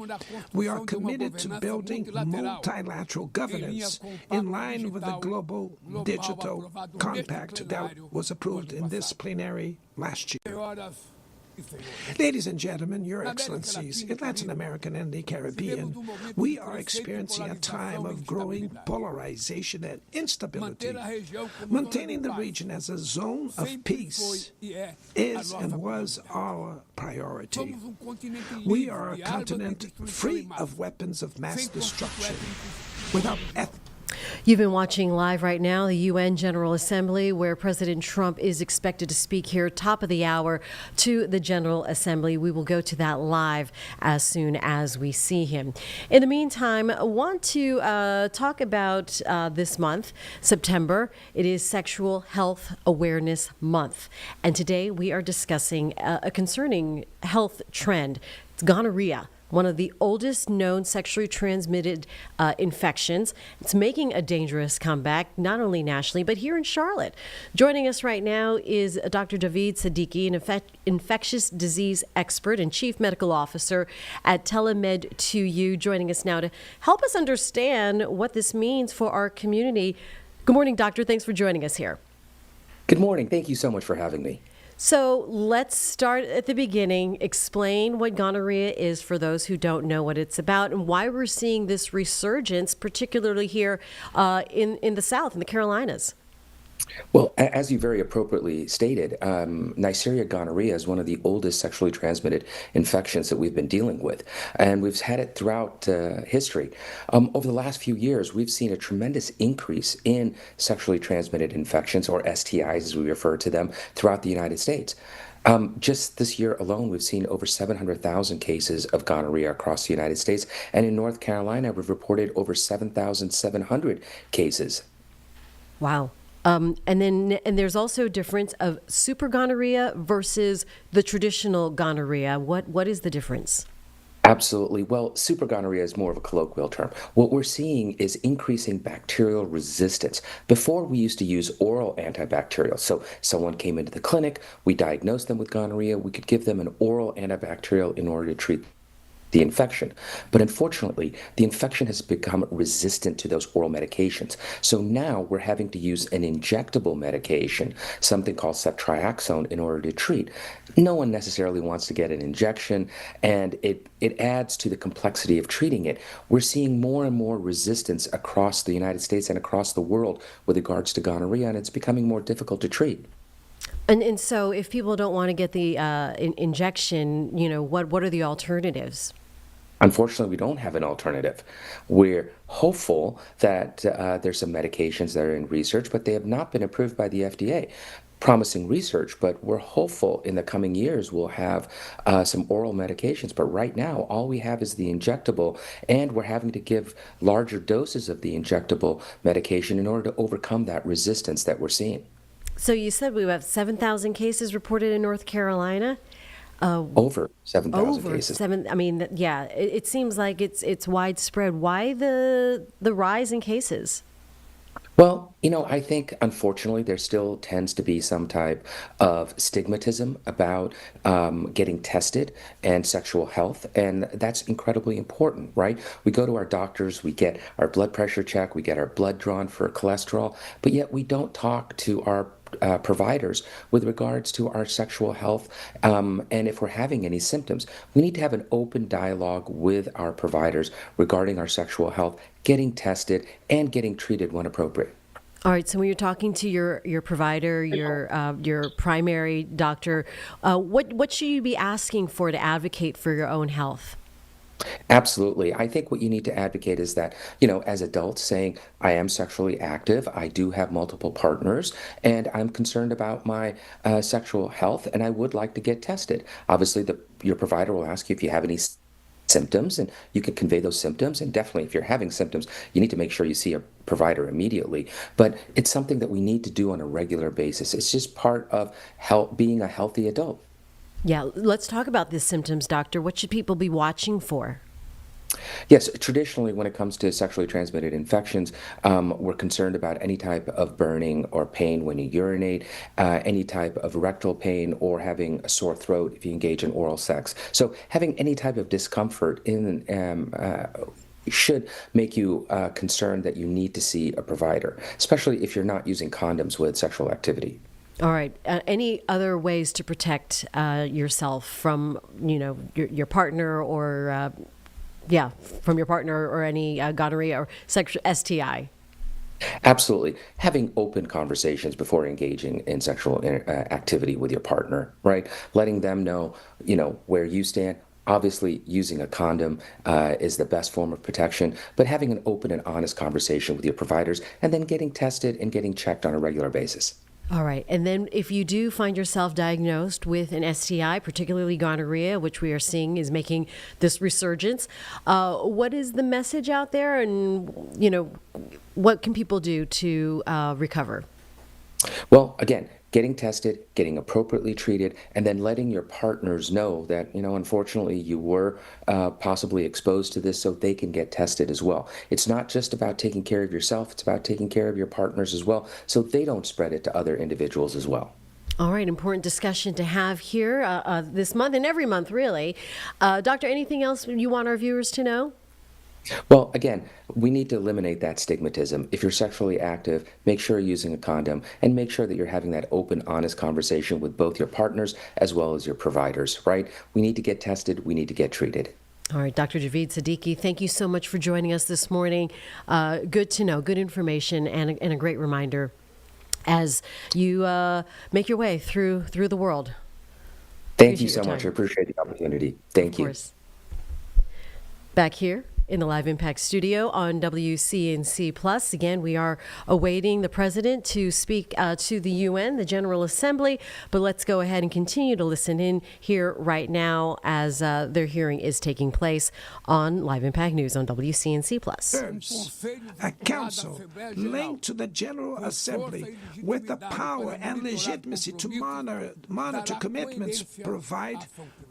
we are committed to building multilateral governance in line with the Global Digital Compact that was approved in this plenary last year. Ladies and gentlemen, Your Excellencies, in Latin America and the Caribbean, we are experiencing a time of growing polarization and instability. Maintaining the region as a zone of peace is and was our priority. We are a continent free of weapons of mass destruction, without ethnic. You've been watching live right now the UN General Assembly, where President Trump is expected to speak here top of the hour to the General Assembly. We will go to that live as soon as we see him. In the meantime, I want to talk about this month, September. It is Sexual Health Awareness Month. And today we are discussing a concerning health trend. It's gonorrhea, one of the oldest known sexually transmitted infections. It's making a dangerous comeback, not only nationally, but here in Charlotte. Joining us right now is Dr. David Siddiqui, an infectious disease expert and chief medical officer at Telemed 2U, joining us now to help us understand what this means for our community. Good morning, doctor. Thanks for joining us here. Good morning. Thank you so much for having me. So let's start at the beginning. Explain what gonorrhea is for those who don't know what it's about and why we're seeing this resurgence, particularly here in the South, in the Carolinas. Well, as you very appropriately stated, Neisseria gonorrhea is one of the oldest sexually transmitted infections that we've been dealing with, and we've had it throughout history. Over the last few years, we've seen a tremendous increase in sexually transmitted infections, or STIs as we refer to them, throughout the United States. Just this year alone, we've seen over 700,000 cases of gonorrhea across the United States, and in North Carolina, we've reported over 7,700 cases. Wow. And there's also a difference of super gonorrhea versus the traditional gonorrhea. What is the difference? Absolutely. Well, super gonorrhea is more of a colloquial term. What we're seeing is increasing bacterial resistance. Before, we used to use oral antibacterial. So someone came into the clinic, we diagnosed them with gonorrhea, we could give them an oral antibacterial in order to treat the infection. But unfortunately, the infection has become resistant to those oral medications. So now we're having to use an injectable medication, something called ceftriaxone, in order to treat. No one necessarily wants to get an injection, and it adds to the complexity of treating it. We're seeing more and more resistance across the United States and across the world with regards to gonorrhea, and it's becoming more difficult to treat. And so if people don't want to get the injection, what are the alternatives? Unfortunately, we don't have an alternative. We're hopeful that there's some medications that are in research, but they have not been approved by the FDA. Promising research, but we're hopeful in the coming years we'll have some oral medications. But right now, all we have is the injectable, and we're having to give larger doses of the injectable medication in order to overcome that resistance that we're seeing. So you said we have 7,000 cases reported in North Carolina? Over 7,000 cases. It seems like it's widespread. Why the rise in cases? Well, I think unfortunately there still tends to be some type of stigmatism about getting tested and sexual health, and that's incredibly important, right? We go to our doctors, we get our blood pressure checked, we get our blood drawn for cholesterol, but yet we don't talk to our providers with regards to our sexual health, and if we're having any symptoms. We need to have an open dialogue with our providers regarding our sexual health, getting tested, and getting treated when appropriate. All right. So when you're talking to your provider, your primary doctor, what should you be asking for to advocate for your own health? Absolutely. I think what you need to advocate is that, as adults saying, I am sexually active, I do have multiple partners, and I'm concerned about my sexual health, and I would like to get tested. Obviously, your provider will ask you if you have any symptoms, and you can convey those symptoms. And definitely, if you're having symptoms, you need to make sure you see a provider immediately. But it's something that we need to do on a regular basis. It's just part of being a healthy adult. Yeah, let's talk about the symptoms, doctor. What should people be watching for? Yes, traditionally, when it comes to sexually transmitted infections, we're concerned about any type of burning or pain when you urinate, any type of rectal pain, or having a sore throat if you engage in oral sex. So having any type of discomfort should make you concerned that you need to see a provider, especially if you're not using condoms with sexual activity. All right. Any other ways to protect yourself from, your partner or, from your partner or any gonorrhea or sexual STI? Absolutely. Having open conversations before engaging in sexual activity with your partner, right? Letting them know, where you stand. Obviously, using a condom is the best form of protection, but having an open and honest conversation with your providers and then getting tested and getting checked on a regular basis. All right. And then if you do find yourself diagnosed with an STI, particularly gonorrhea, which we are seeing is making this resurgence, what is the message out there, and, what can people do to recover? Well, again, getting tested, getting appropriately treated, and then letting your partners know that, unfortunately you were possibly exposed to this, so they can get tested as well. It's not just about taking care of yourself, it's about taking care of your partners as well, so they don't spread it to other individuals as well. All right, important discussion to have here this month and every month, really. Doctor, anything else you want our viewers to know? Well, again, we need to eliminate that stigmatism. If you're sexually active, make sure you're using a condom and make sure that you're having that open, honest conversation with both your partners as well as your providers, right? We need to get tested. We need to get treated. All right, Dr. Javeed Siddiqui, thank you so much for joining us this morning. Good to know, good information, and a great reminder as you make your way through the world. Thank you so much. I appreciate the opportunity. Thank you. Of course. Back here in the Live Impact studio on WCNC Plus. Again, we are awaiting the president to speak to the UN, the General Assembly, but let's go ahead and continue to listen in here right now as their hearing is taking place on Live Impact News on WCNC Plus. A council linked to the General Assembly with the power and legitimacy to monitor commitments provide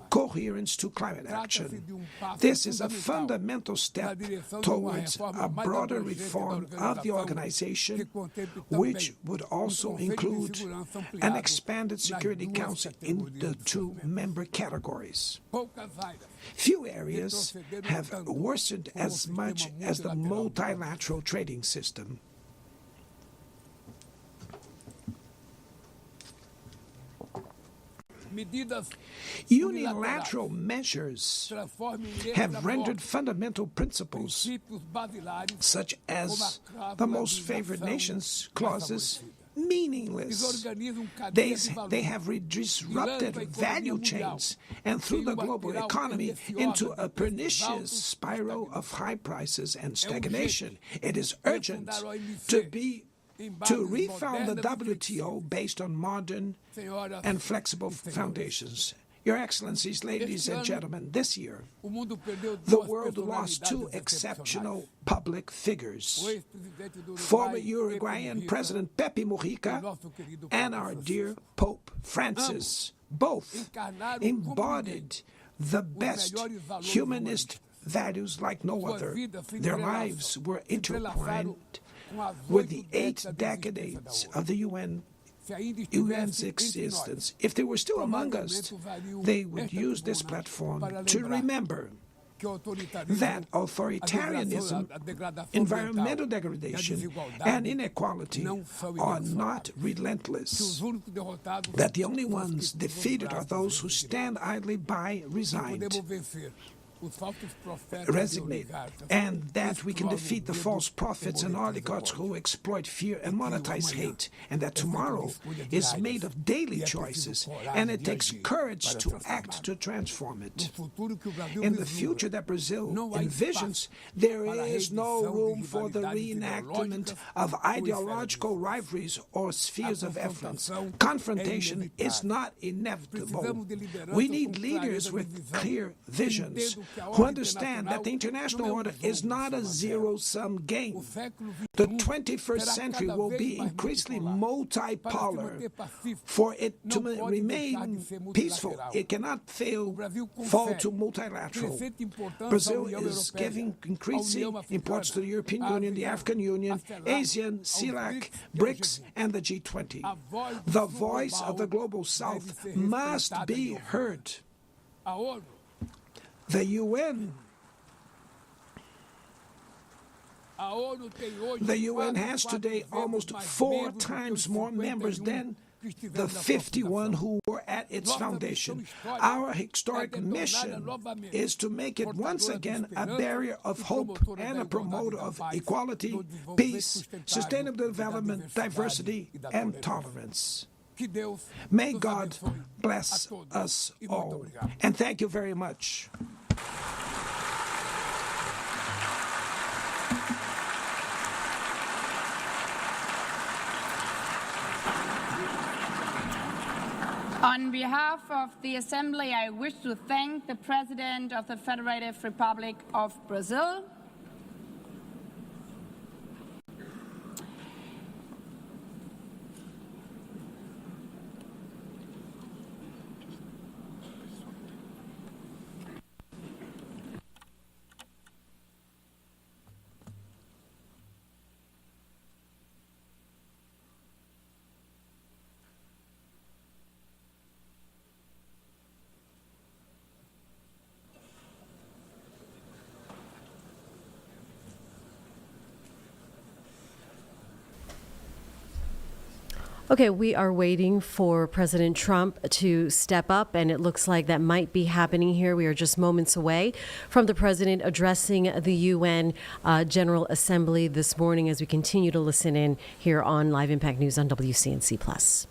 coherence to climate action. This is a fundamental step towards a broader reform of the organization, which would also include an expanded Security Council in the 2 member categories. Few areas have worsened as much as the multilateral trading system. Unilateral measures have rendered fundamental principles, such as the most favored nations clauses, meaningless. They have disrupted value chains and threw the global economy into a pernicious spiral of high prices and stagnation. It is urgent to refound the WTO based on modern and flexible foundations. Your Excellencies, ladies and gentlemen, this year, the world lost 2 exceptional public figures. Former Uruguayan President Pepe Mujica and our dear Pope Francis. Both embodied the best humanist values like no other. Their lives were intertwined with the 8 decades of the UN's existence. If they were still among us, they would use this platform to remember that authoritarianism, environmental degradation, and inequality are not relentless, that the only ones defeated are those who stand idly by, resignate, and that we can defeat the false prophets and oligarchs who exploit fear and monetize hate, and that tomorrow is made of daily choices, and it takes courage to act to transform it. In the future that Brazil envisions, there is no room for the reenactment of ideological rivalries or spheres of influence. Confrontation is not inevitable. We need leaders with clear visions who understand that the international order is not a zero-sum game. The 21st century will be increasingly multipolar. For it to remain peaceful, it cannot fall to multilateral. Brazil is giving increasing importance to the European Union, the African Union, ASEAN, CELAC, BRICS, and the G20. The voice of the Global South must be heard. The UN has today almost 4 times more members than the 51 who were at its foundation. Our historic mission is to make it once again a barrier of hope and a promoter of equality, peace, sustainable development, diversity, and tolerance. May God bless us all. And thank you very much. On behalf of the Assembly, I wish to thank the President of the Federative Republic of Brazil, Okay, we are waiting for President Trump to step up, and it looks like that might be happening here. We are just moments away from the president addressing the UN General Assembly this morning as we continue to listen in here on Live Impact News on WCNC Plus.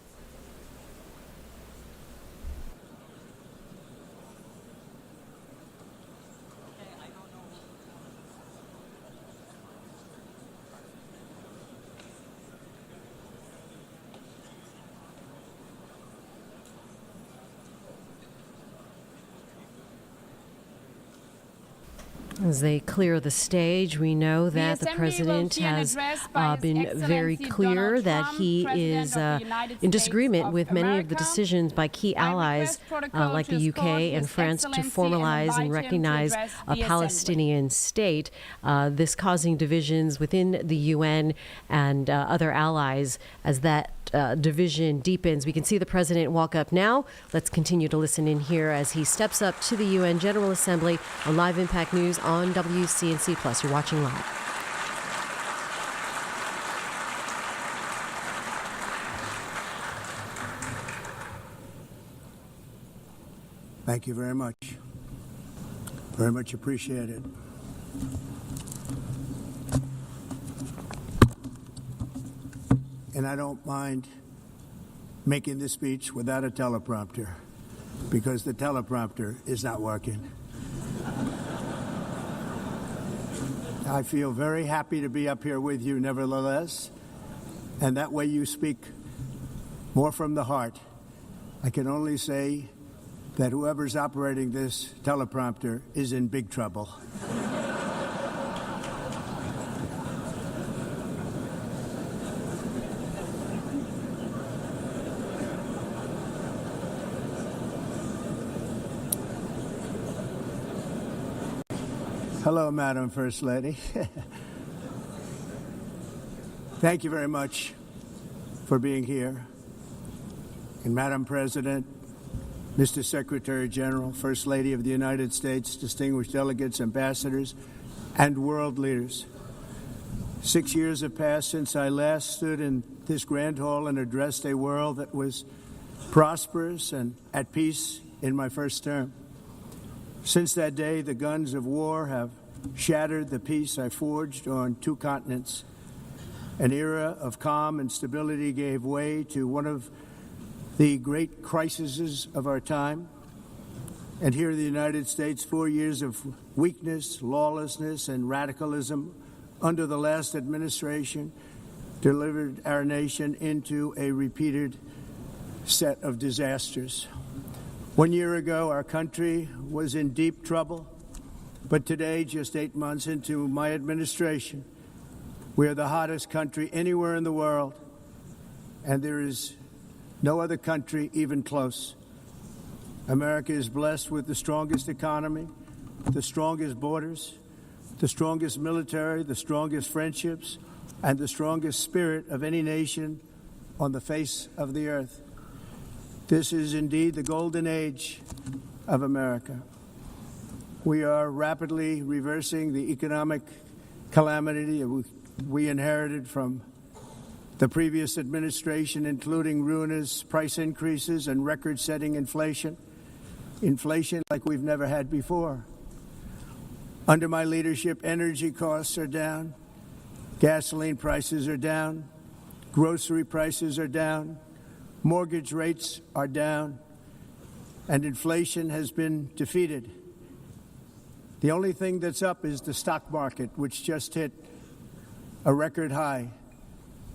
As they clear the stage, we know that the president has been very clear that he is in disagreement with many of the decisions by key allies like the UK and France to formalize and recognize a Palestinian state, this causing divisions within the UN and other allies as that division deepens. We can see the president walk up now. Let's continue to listen in here as he steps up to the UN General Assembly on Live Impact News on WCNC Plus. You're watching live. Thank you very much. Very much appreciated. And I don't mind making this speech without a teleprompter, because the teleprompter is not working. I feel very happy to be up here with you nevertheless, and that way you speak more from the heart. I can only say that whoever's operating this teleprompter is in big trouble. Hello, Madam First Lady. Thank you very much for being here. And Madam President, Mr. Secretary General, First Lady of the United States, distinguished delegates, ambassadors, and world leaders. 6 years have passed since I last stood in this grand hall and addressed a world that was prosperous and at peace in my first term. Since that day, the guns of war have shattered the peace I forged on 2 continents. An era of calm and stability gave way to one of the great crises of our time. And here in the United States, 4 years of weakness, lawlessness, and radicalism under the last administration delivered our nation into a repeated set of disasters. 1 year ago, our country was in deep trouble, but today, just 8 months into my administration, we are the hottest country anywhere in the world, and there is no other country even close. America is blessed with the strongest economy, the strongest borders, the strongest military, the strongest friendships, and the strongest spirit of any nation on the face of the earth. This is indeed the golden age of America. We are rapidly reversing the economic calamity we inherited from the previous administration, including ruinous price increases and record-setting inflation like we've never had before. Under my leadership, energy costs are down, gasoline prices are down, grocery prices are down, mortgage rates are down, and inflation has been defeated. The only thing that's up is the stock market, which just hit a record high.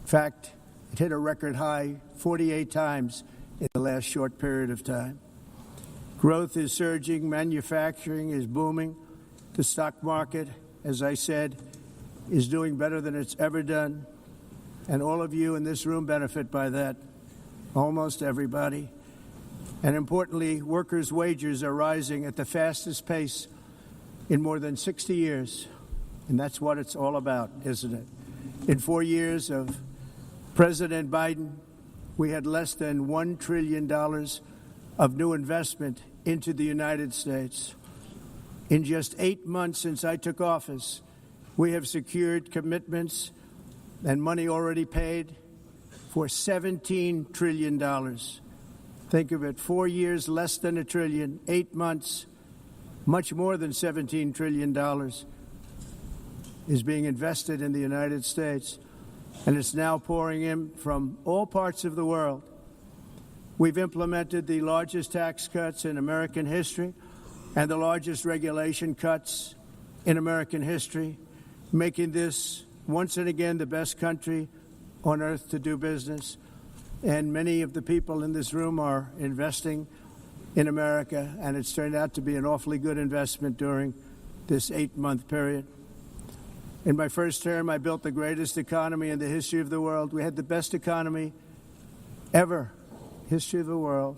In fact, it hit a record high 48 times in the last short period of time. Growth is surging, manufacturing is booming. The stock market, as I said, is doing better than it's ever done. And all of you in this room benefit by that. Almost everybody. And importantly, workers' wages are rising at the fastest pace in more than 60 years. And that's what it's all about, isn't it? In 4 years of President Biden, we had less than $1 trillion of new investment into the United States. In just 8 months since I took office, we have secured commitments and money already paid for $17 trillion. Think of it, 4 years, less than $1 trillion, 8 months, much more than $17 trillion is being invested in the United States, and it's now pouring in from all parts of the world. We've implemented the largest tax cuts in American history and the largest regulation cuts in American history, making this once and again the best country on earth to do business. And many of the people in this room are investing in America, and it's turned out to be an awfully good investment during this 8-month period. In my first term, I built the greatest economy in the history of the world. We had the best economy ever, history of the world.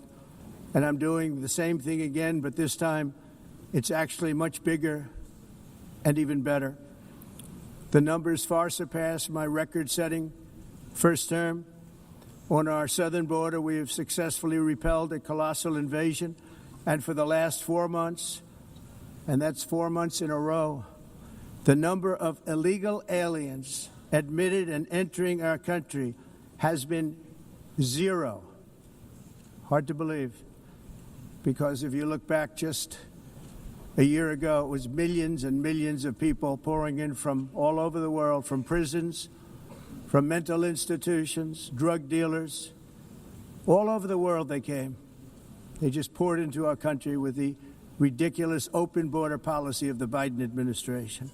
And I'm doing the same thing again, but this time it's actually much bigger and even better. The numbers far surpass my record-setting first term. On our southern border, we have successfully repelled a colossal invasion, and for the last 4 months, and that's 4 months in a row, the number of illegal aliens admitted and entering our country has been 0. Hard to believe, because if you look back just a year ago, it was millions and millions of people pouring in from all over the world, from prisons, from mental institutions, drug dealers. All over the world they came. They just poured into our country with the ridiculous open border policy of the Biden administration.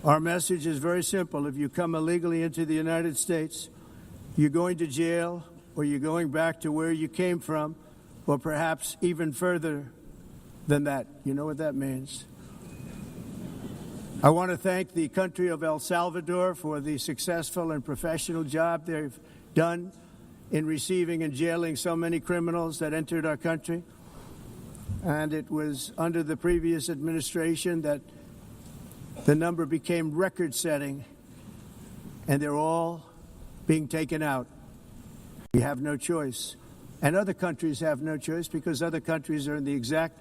Our message is very simple. If you come illegally into the United States, you're going to jail, or you're going back to where you came from, or perhaps even further than that. You know what that means. I want to thank the country of El Salvador for the successful and professional job they've done in receiving and jailing so many criminals that entered our country. And it was under the previous administration that the number became record-setting, and they're all being taken out. We have no choice. And other countries have no choice, because other countries are in the exact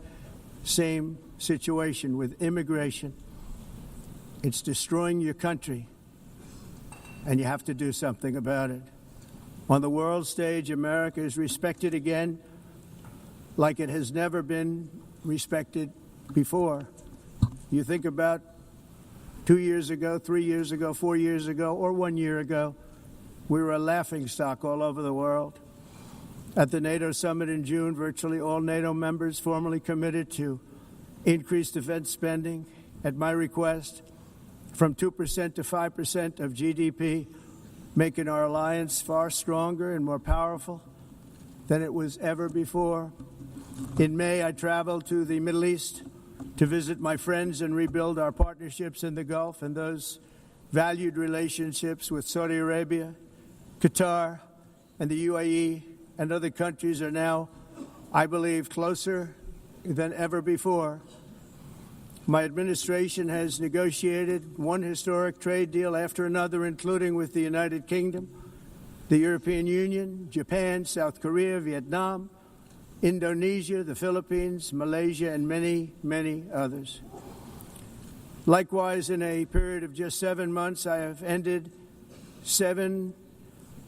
same situation with immigration. It's destroying your country, and you have to do something about it. On the world stage, America is respected again like it has never been respected before. You think about 2 years ago, 3 years ago, 4 years ago, or 1 year ago, we were a laughingstock all over the world. At the NATO summit in June, virtually all NATO members formally committed to increase defense spending at my request from 2% to 5% of GDP, making our alliance far stronger and more powerful than it was ever before. In May, I traveled to the Middle East to visit my friends and rebuild our partnerships in the Gulf, and those valued relationships with Saudi Arabia, Qatar, and the UAE and other countries are now, I believe, closer than ever before. My administration has negotiated one historic trade deal after another, including with the United Kingdom, the European Union, Japan, South Korea, Vietnam, Indonesia, the Philippines, Malaysia, and many, many others. Likewise, in a period of just 7 months, I have ended 7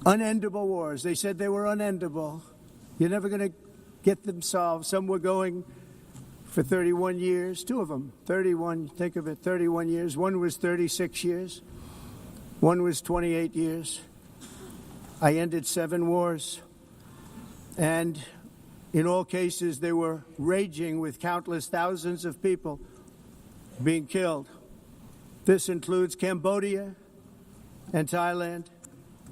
unendable wars. They said they were unendable. You're never going to get them solved. Some were going for 31 years, 2 of them, 31, think of it, 31 years. One was 36 years. One was 28 years. I ended 7 wars. And in all cases, they were raging with countless thousands of people being killed. This includes Cambodia and Thailand,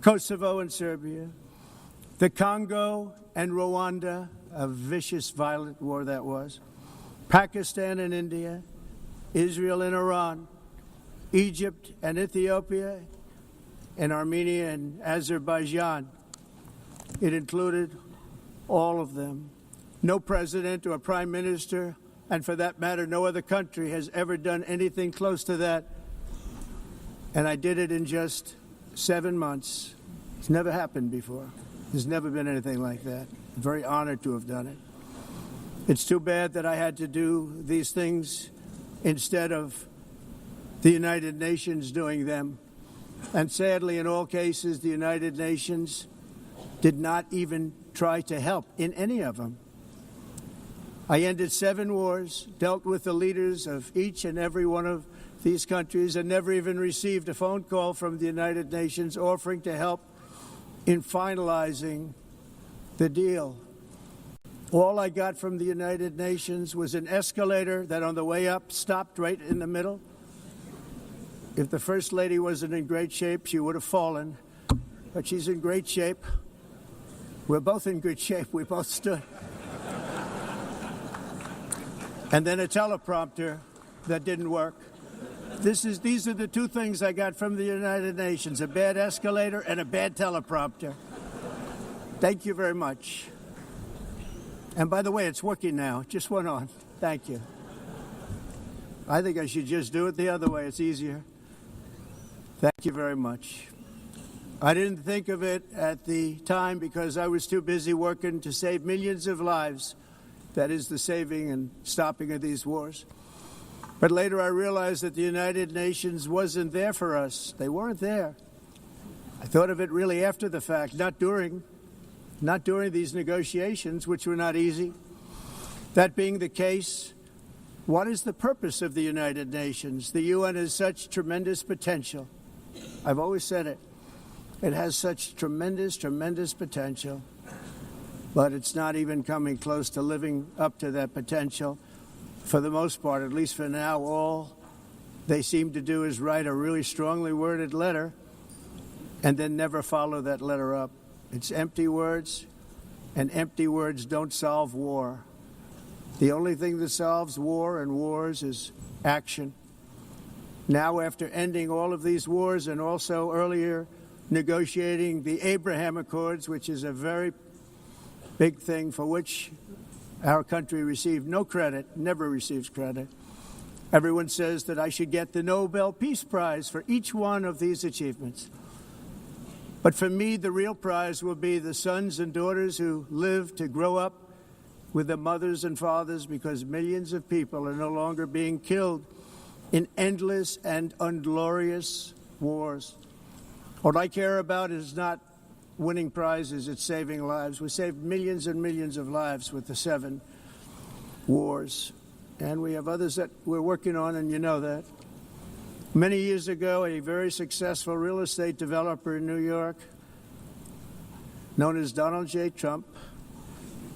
Kosovo and Serbia, the Congo and Rwanda, a vicious, violent war that was, Pakistan and India, Israel and Iran, Egypt and Ethiopia, and Armenia and Azerbaijan. It included all of them. No president or prime minister, and for that matter, no other country has ever done anything close to that. And I did it in just 7 months. It's never happened before. There's never been anything like that. I'm very honored to have done it. It's too bad that I had to do these things instead of the United Nations doing them. And sadly, in all cases, the United Nations did not even try to help in any of them. I ended 7 wars, dealt with the leaders of each and every one of these countries, and never even received a phone call from the United Nations offering to help in finalizing the deal. All I got from the United Nations was an escalator that on the way up stopped right in the middle. If the First Lady wasn't in great shape, she would have fallen, but she's in great shape. We're both in good shape. We both stood. And then a teleprompter that didn't work. These are the 2 things I got from the United Nations, a bad escalator and a bad teleprompter. Thank you very much. And by the way, it's working now. It just went on. Thank you. I think I should just do it the other way. It's easier. Thank you very much. I didn't think of it at the time because I was too busy working to save millions of lives. That is the saving and stopping of these wars. But later I realized that the United Nations wasn't there for us. They weren't there. I thought of it really after the fact, not during these negotiations, which were not easy. That being the case, what is the purpose of the United Nations? The UN has such tremendous potential. I've always said it. It has such tremendous, tremendous potential, but it's not even coming close to living up to that potential. For the most part, at least for now, all they seem to do is write a really strongly worded letter and then never follow that letter up. It's empty words, and empty words don't solve war. The only thing that solves war and wars is action. Now, after ending all of these wars and also earlier negotiating the Abraham Accords, which is a very big thing for which our country received no credit, never receives credit. Everyone says that I should get the Nobel Peace Prize for each one of these achievements. But for me, the real prize will be the sons and daughters who live to grow up with their mothers and fathers, because millions of people are no longer being killed in endless and unglorious wars. What I care about is not winning prizes, it's saving lives. We saved millions and millions of lives with the 7 wars. And we have others that we're working on, and you know that. Many years ago, a very successful real estate developer in New York, known as Donald J. Trump,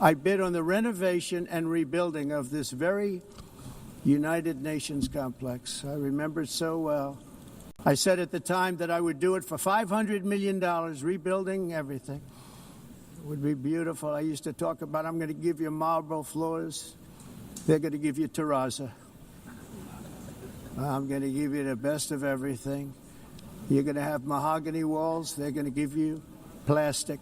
I bid on the renovation and rebuilding of this very United Nations complex. I remember it so well. I said at the time that I would do it for $500 million, rebuilding everything. It would be beautiful. I used to talk about, I'm going to give you marble floors. They're going to give you terrazzo. I'm going to give you the best of everything. You're going to have mahogany walls. They're going to give you plastic.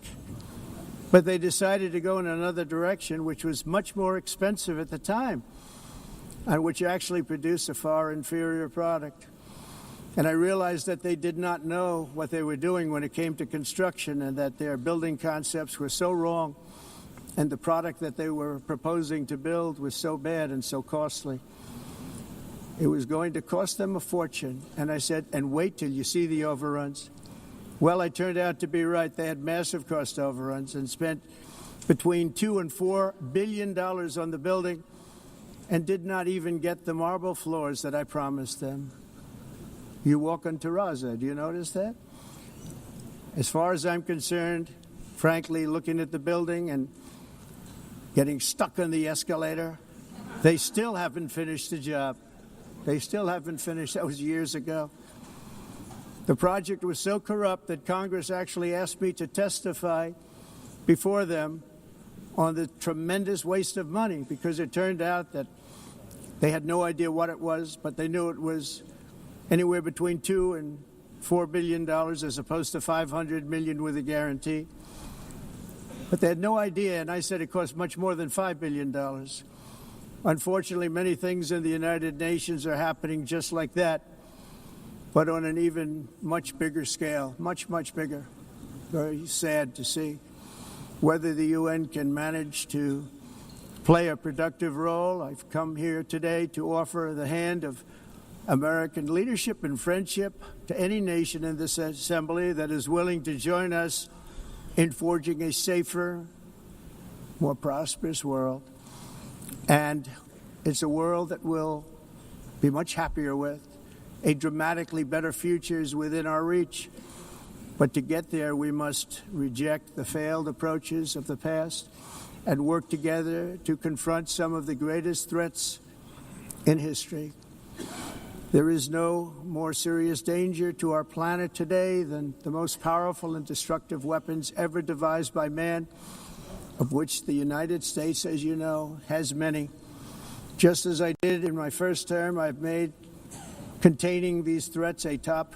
But they decided to go in another direction, which was much more expensive at the time, and which actually produced a far inferior product. And I realized that they did not know what they were doing when it came to construction, and that their building concepts were so wrong, and the product that they were proposing to build was so bad and so costly. It was going to cost them a fortune. And I said, and wait till you see the overruns. Well, I turned out to be right. They had massive cost overruns and spent between $2 and $4 billion on the building and did not even get the marble floors that I promised them. You walk on terrazzo. Do you notice that? As far as I'm concerned, frankly, looking at the building and getting stuck on the escalator, they still haven't finished the job. They still haven't finished. That was years ago. The project was so corrupt that Congress actually asked me to testify before them on the tremendous waste of money, because it turned out that they had no idea what it was, but they knew it was anywhere between $2 and $4 billion as opposed to $500 million with a guarantee. But they had no idea, and I said it cost much more than $5 billion. Unfortunately, many things in the United Nations are happening just like that, but on an even much bigger scale, much, much bigger. Very sad to see. Whether the UN can manage to play a productive role, I've come here today to offer the hand of American leadership and friendship to any nation in this assembly that is willing to join us in forging a safer, more prosperous world. And it's a world that we'll be much happier with. A dramatically better future is within our reach. But to get there, we must reject the failed approaches of the past and work together to confront some of the greatest threats in history. There is no more serious danger to our planet today than the most powerful and destructive weapons ever devised by man, of which the United States, as you know, has many. Just as I did in my first term, I've made containing these threats a top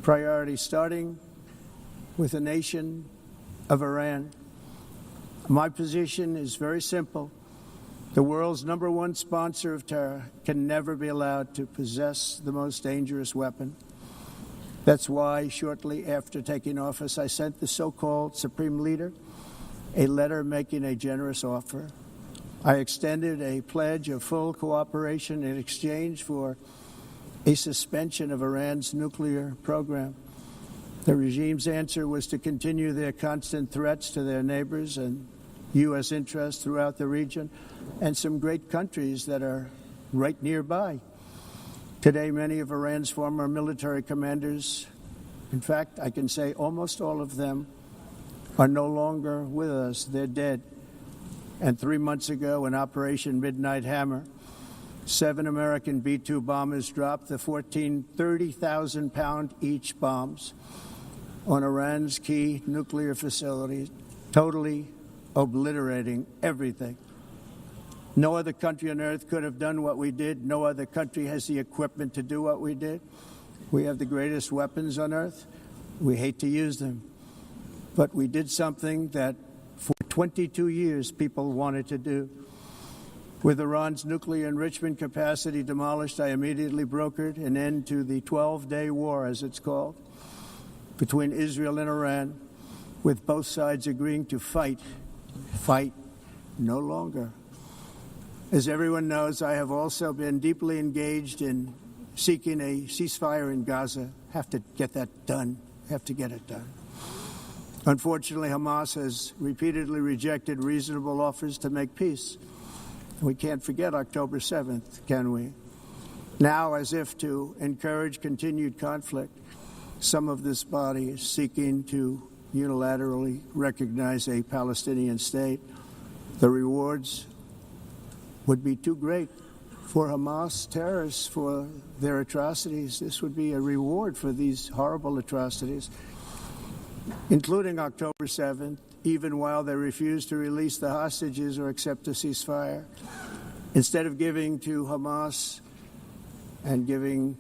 priority, starting with the nation of Iran. My position is very simple. The world's #1 sponsor of terror can never be allowed to possess the most dangerous weapon. That's why, shortly after taking office, I sent the so-called Supreme Leader a letter making a generous offer. I extended a pledge of full cooperation in exchange for a suspension of Iran's nuclear program. The regime's answer was to continue their constant threats to their neighbors and U.S. interests throughout the region and some great countries that are right nearby. Today, many of Iran's former military commanders, in fact, I can say almost all of them, are no longer with us. They're dead. And 3 months ago, in Operation Midnight Hammer, 7 American B-2 bombers dropped the 14 30,000-pound each bombs on Iran's key nuclear facilities, totally obliterating everything. No other country on earth could have done what we did. No other country has the equipment to do what we did. We have the greatest weapons on earth. We hate to use them. But we did something that for 22 years people wanted to do. With Iran's nuclear enrichment capacity demolished, I immediately brokered an end to the 12-day war, as it's called, between Israel and Iran, with both sides agreeing to fight no longer. As everyone knows, I have also been deeply engaged in seeking a ceasefire in Gaza. Have to get that done. Have to get it done. Unfortunately, Hamas has repeatedly rejected reasonable offers to make peace. We can't forget October 7th, can we? Now, as if to encourage continued conflict, some of this body is seeking to unilaterally recognize a Palestinian state. The rewards would be too great for Hamas terrorists for their atrocities. This would be a reward for these horrible atrocities, including October 7th, even while they refuse to release the hostages or accept a ceasefire. Instead of giving to Hamas and giving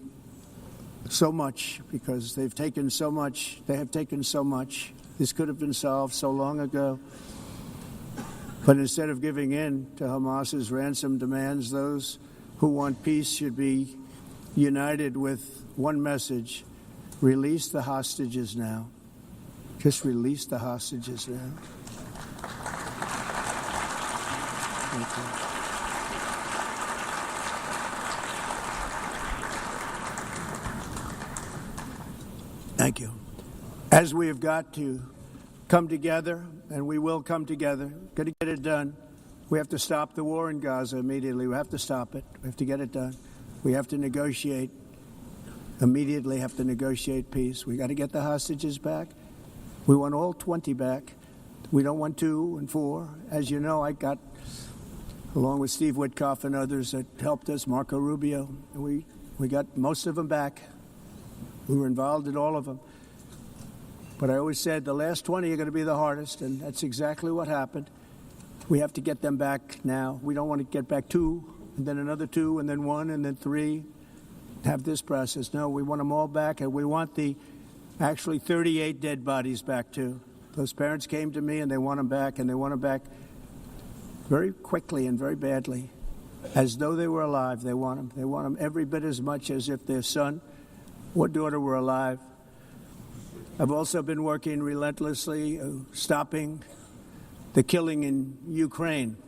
so much, because they've taken so much, this could have been solved so long ago. But instead of giving in to Hamas's ransom demands, those who want peace should be united with one message: release the hostages now. Just release the hostages now. Thank you. Thank you. As we have got to come together, and we will come together, got to get it done. We have to stop the war in Gaza immediately. We have to stop it. We have to get it done. We have to negotiate, immediately have to negotiate peace. We got to get the hostages back. We want all 20 back. We don't want 2 and 4. As you know, I got, along with Steve Witkoff and others that helped us, Marco Rubio, we got most of them back. We were involved in all of them. But I always said the last 20 are going to be the hardest, and that's exactly what happened. We have to get them back now. We don't want to get back 2, and then another 2, and then 1, and then 3. Have this process. No, we want them all back, and we want the actually 38 dead bodies back, too. Those parents came to me, and they want them back, and they want them back very quickly and very badly, as though they were alive. They want them. They want them every bit as much as if their son or daughter were alive. I've also been working relentlessly, stopping the killing in Ukraine.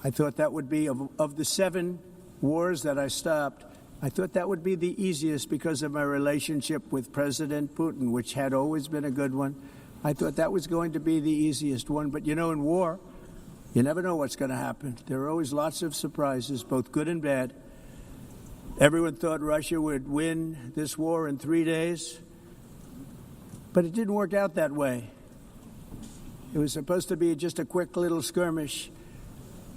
I thought that would be, of the 7 wars that I stopped, I thought that would be the easiest because of my relationship with President Putin, which had always been a good one. I thought that was going to be the easiest one. But you know, in war, you never know what's going to happen. There are always lots of surprises, both good and bad. Everyone thought Russia would win this war in 3 days, but it didn't work out that way. It was supposed to be just a quick little skirmish.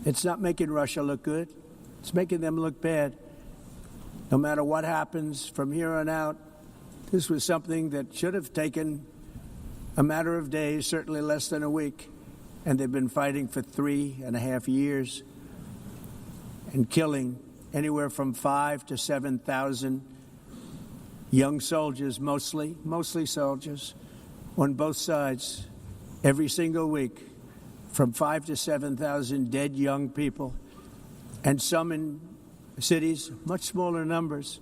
It's not making Russia look good. It's making them look bad. No matter what happens from here on out, this was something that should have taken a matter of days, certainly less than a week. And they've been fighting for 3.5 years and killing anywhere from 5,000 to 7,000 young soldiers, mostly soldiers, on both sides, every single week, from 5,000 to 7,000 dead young people, and some in cities, much smaller numbers,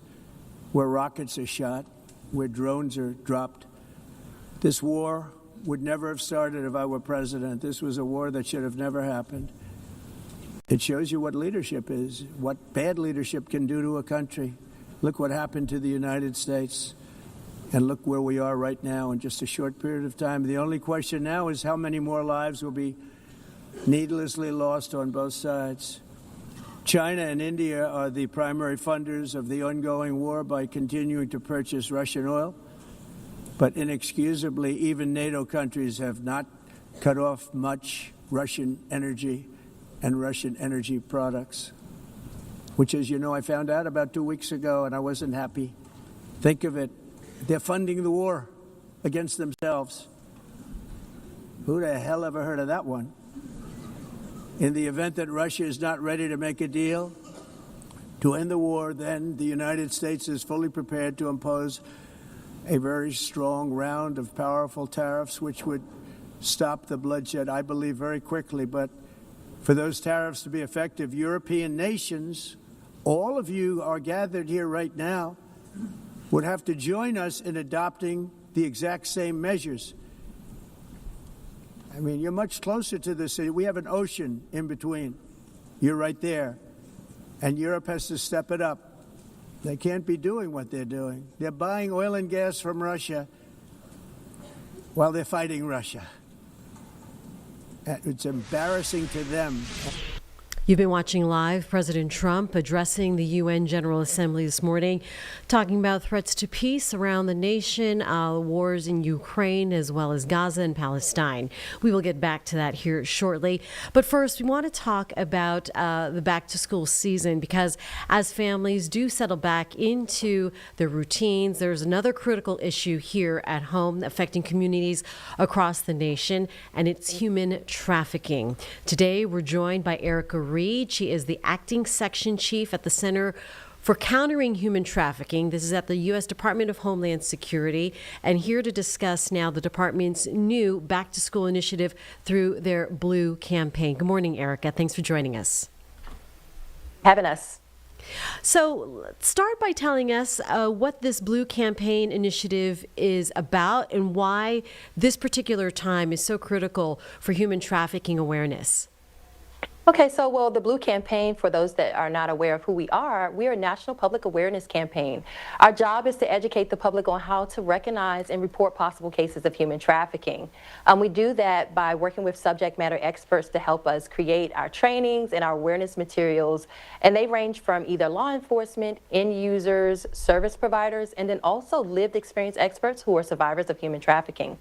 where rockets are shot, where drones are dropped. This war would never have started if I were president. This was a war that should have never happened. It shows you what leadership is, what bad leadership can do to a country. Look what happened to the United States, and look where we are right now in just a short period of time. The only question now is how many more lives will be needlessly lost on both sides. China and India are the primary funders of the ongoing war by continuing to purchase Russian oil. But inexcusably, even NATO countries have not cut off much Russian energy and Russian energy products, which, as you know, I found out about 2 weeks ago, and I wasn't happy. Think of it. They're funding the war against themselves. Who the hell ever heard of that one? In the event that Russia is not ready to make a deal to end the war, then the United States is fully prepared to impose a very strong round of powerful tariffs, which would stop the bloodshed, I believe, very quickly. But for those tariffs to be effective, European nations, all of you are gathered here right now, would have to join us in adopting the exact same measures. I mean, you're much closer to the city. We have an ocean in between. You're right there. And Europe has to step it up. They can't be doing what they're doing. They're buying oil and gas from Russia while they're fighting Russia. It's embarrassing to them. You've been watching live President Trump addressing the UN General Assembly this morning, talking about threats to peace around the nation, wars in Ukraine, as well as Gaza and Palestine. We will get back to that here shortly. But first, we want to talk about the back-to-school season, because as families do settle back into their routines, there's another critical issue here at home affecting communities across the nation, and it's human trafficking. Today, we're joined by Erica Reed. She is the acting section chief at the Center for Countering Human Trafficking. This is at the U.S. Department of Homeland Security, and here to discuss now the department's new back-to-school initiative through their Blue campaign. Good morning, Erica. Thanks for joining us. Having us. So start by telling us what this Blue campaign initiative is about and why this particular time is so critical for human trafficking awareness. Okay, so well, the Blue campaign, for those that are not aware of who we are a national public awareness campaign. Our job is to educate the public on how to recognize and report possible cases of human trafficking. We do that by working with subject matter experts to help us create our trainings and our awareness materials, and they range from either law enforcement, end users, service providers, and then also lived experience experts who are survivors of human trafficking.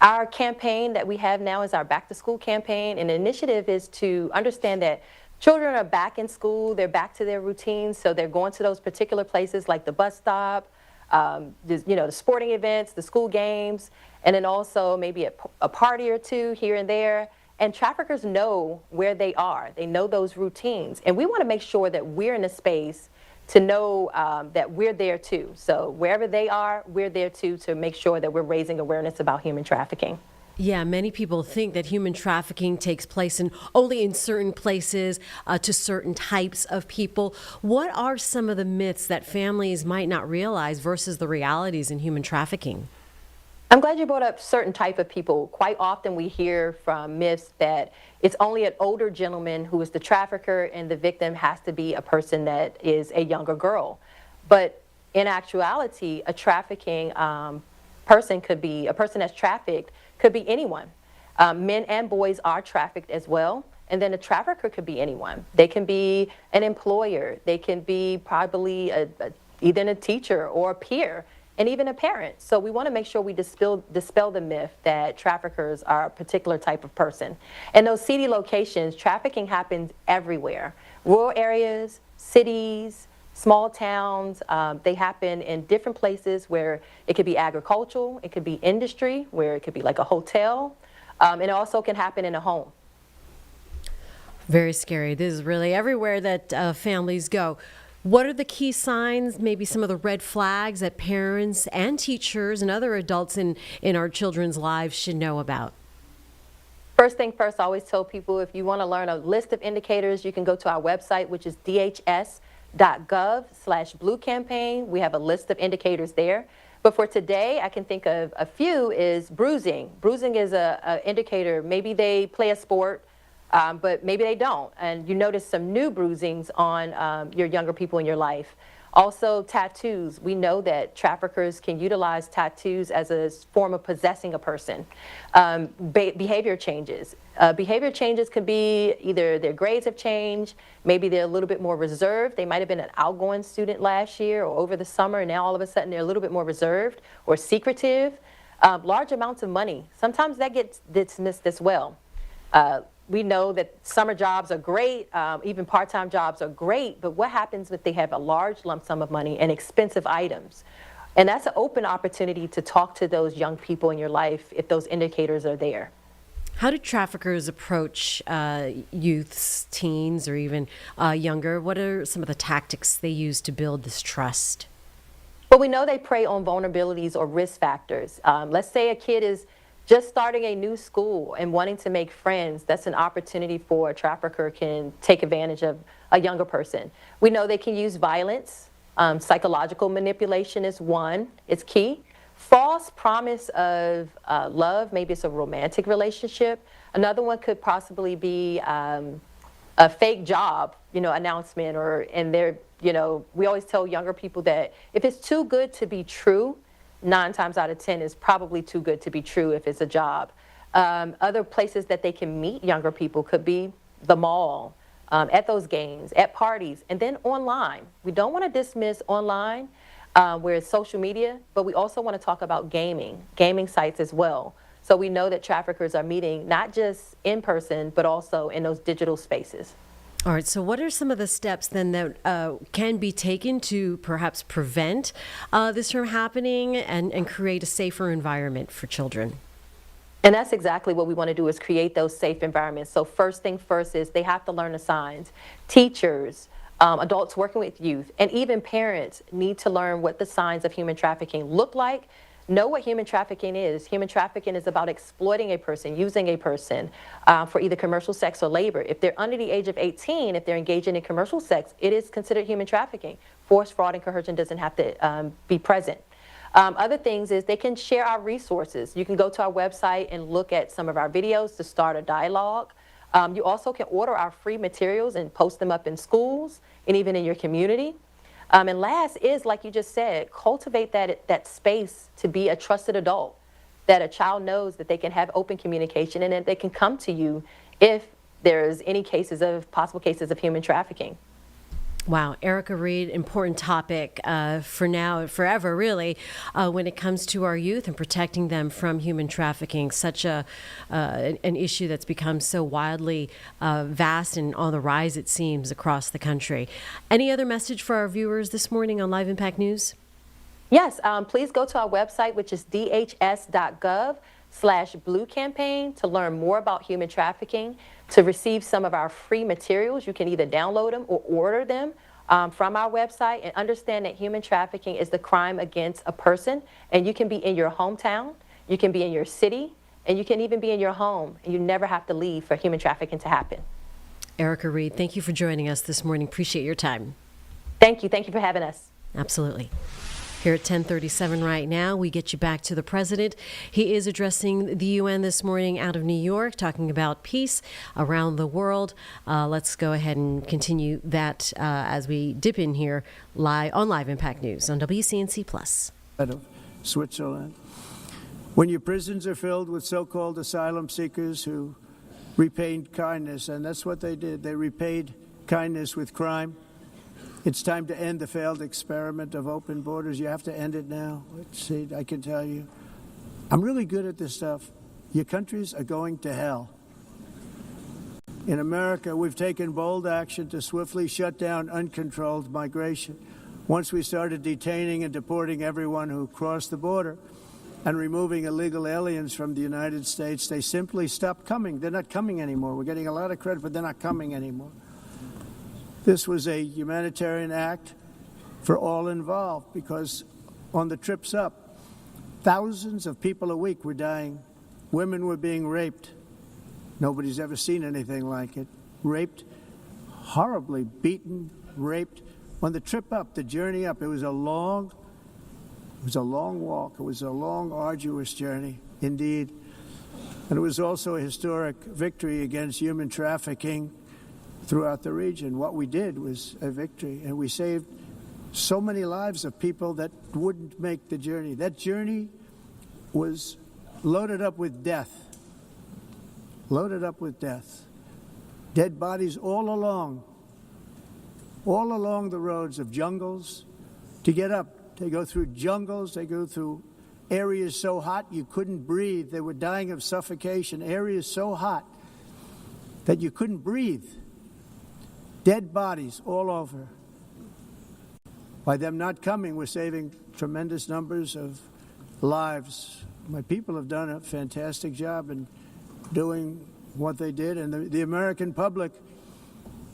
Our campaign that we have now is our back to school campaign, and the initiative is to understand that children are back in school, they're back to their routines, so they're going to those particular places like the bus stop, the sporting events, the school games, and then also maybe a party or two here and there. And traffickers know where they are. They know those routines. And we want to make sure that we're in a space to know that we're there too. So wherever they are, we're there too, to make sure that we're raising awareness about human trafficking. Yeah, many people think that human trafficking takes place only in certain places to certain types of people. What are some of the myths that families might not realize versus the realities in human trafficking? I'm glad you brought up certain type of people. Quite often we hear from myths that it's only an older gentleman who is the trafficker and the victim has to be a person that is a younger girl. But in actuality, a trafficking person could be, a person that's trafficked could be anyone. Men and boys are trafficked as well. And then a trafficker could be anyone. They can be an employer. They can be probably either a teacher or a peer, and even a parent. So we want to make sure we dispel the myth that traffickers are a particular type of person. And those seedy locations, trafficking happens everywhere. Rural areas, cities, small towns, they happen in different places where it could be agricultural, it could be industry, where it could be like a hotel, and it also can happen in a home. Very scary. This is really everywhere that families go. What are the key signs, maybe some of the red flags that parents and teachers and other adults in our children's lives should know about? First thing first, I always tell people, if you want to learn a list of indicators, you can go to our website, which is dhs.gov/Blue Campaign. We have a list of indicators there. But for today, I can think of a few is bruising. Bruising is an indicator. Maybe they play a sport, but maybe they don't. And you notice some new bruisings on your younger people in your life. Also, tattoos. We know that traffickers can utilize tattoos as a form of possessing a person. Behavior changes. Behavior changes could be either their grades have changed, maybe they're a little bit more reserved. They might have been an outgoing student last year or over the summer, and now all of a sudden they're a little bit more reserved or secretive. Large amounts of money. Sometimes that gets dismissed as well. We know that summer jobs are great, even part-time jobs are great, but what happens if they have a large lump sum of money and expensive items? And that's an open opportunity to talk to those young people in your life if those indicators are there. How do traffickers approach youths, teens, or even younger? What are some of the tactics they use to build this trust? Well, we know they prey on vulnerabilities or risk factors. Let's say a kid is just starting a new school and wanting to make friends. That's an opportunity for a trafficker can take advantage of a younger person. We know they can use violence. Psychological manipulation is one. It's key. False promise of love. Maybe it's a romantic relationship. Another one could possibly be a fake job, announcement, and they're, we always tell younger people that if it's too good to be true, 9 times out of 10 is probably too good to be true if it's a job. Other places that they can meet younger people could be the mall, at those games, at parties, and then online. We don't want to dismiss online, where it's social media, but we also want to talk about gaming sites as well. So we know that traffickers are meeting not just in person, but also in those digital spaces. All right, so what are some of the steps then that can be taken to perhaps prevent this from happening and create a safer environment for children? And that's exactly what we want to do, is create those safe environments. So first thing first is they have to learn the signs. Teachers, adults working with youth, and even parents need to learn what the signs of human trafficking look like. Know what human trafficking is. Human trafficking is about exploiting a person, using a person for either commercial sex or labor. If they're under the age of 18, if they're engaging in commercial sex, it is considered human trafficking. Force, fraud, and coercion doesn't have to be present. Other things is they can share our resources. You can go to our website and look at some of our videos to start a dialogue. You also can order our free materials and post them up in schools and even in your community. And last is, like you just said, cultivate that space to be a trusted adult, that a child knows that they can have open communication and that they can come to you if there's any possible cases of human trafficking. Wow, Erica Reed, important topic for now and forever, really, when it comes to our youth and protecting them from human trafficking. Such an issue that's become so wildly vast and on the rise, it seems, across the country. Any other message for our viewers this morning on Live Impact News? Yes, please go to our website, which is dhs.gov/Blue Campaign, to learn more about human trafficking. To receive some of our free materials, you can either download them or order them from our website, and understand that human trafficking is the crime against a person, and you can be in your hometown, you can be in your city, and you can even be in your home, and you never have to leave for human trafficking to happen. Erica Reed, thank you for joining us this morning. Appreciate your time. Thank you. Thank you for having us. Absolutely. Here at 10:37 right now, we get you back to the president. He is addressing the UN this morning out of New York, talking about peace around the world. Let's go ahead and continue that as we dip in here on Live Impact News on WCNC Plus. Switzerland. When your prisons are filled with so-called asylum seekers who repaid kindness, and that's what they did. They repaid kindness with crime. It's time to end the failed experiment of open borders. You have to end it now. See, I can tell you, I'm really good at this stuff. Your countries are going to hell. In America, we've taken bold action to swiftly shut down uncontrolled migration. Once we started detaining and deporting everyone who crossed the border and removing illegal aliens from the United States, they simply stopped coming. They're not coming anymore. We're getting a lot of credit, but they're not coming anymore. This was a humanitarian act for all involved because on the trips up, thousands of people a week were dying. Women were being raped. Nobody's ever seen anything like it. Raped, horribly beaten, raped. On the trip up, the journey up, it was a long walk. It was a long, arduous journey, indeed. And it was also a historic victory against human trafficking throughout the region. What we did was a victory, and we saved so many lives of people that wouldn't make the journey. That journey was loaded up with death. Loaded up with death. Dead bodies all along the roads of jungles to get up. They go through jungles, they go through areas so hot you couldn't breathe. They were dying of suffocation, areas so hot that you couldn't breathe. Dead bodies all over. By them not coming, we're saving tremendous numbers of lives. My people have done a fantastic job in doing what they did, and the American public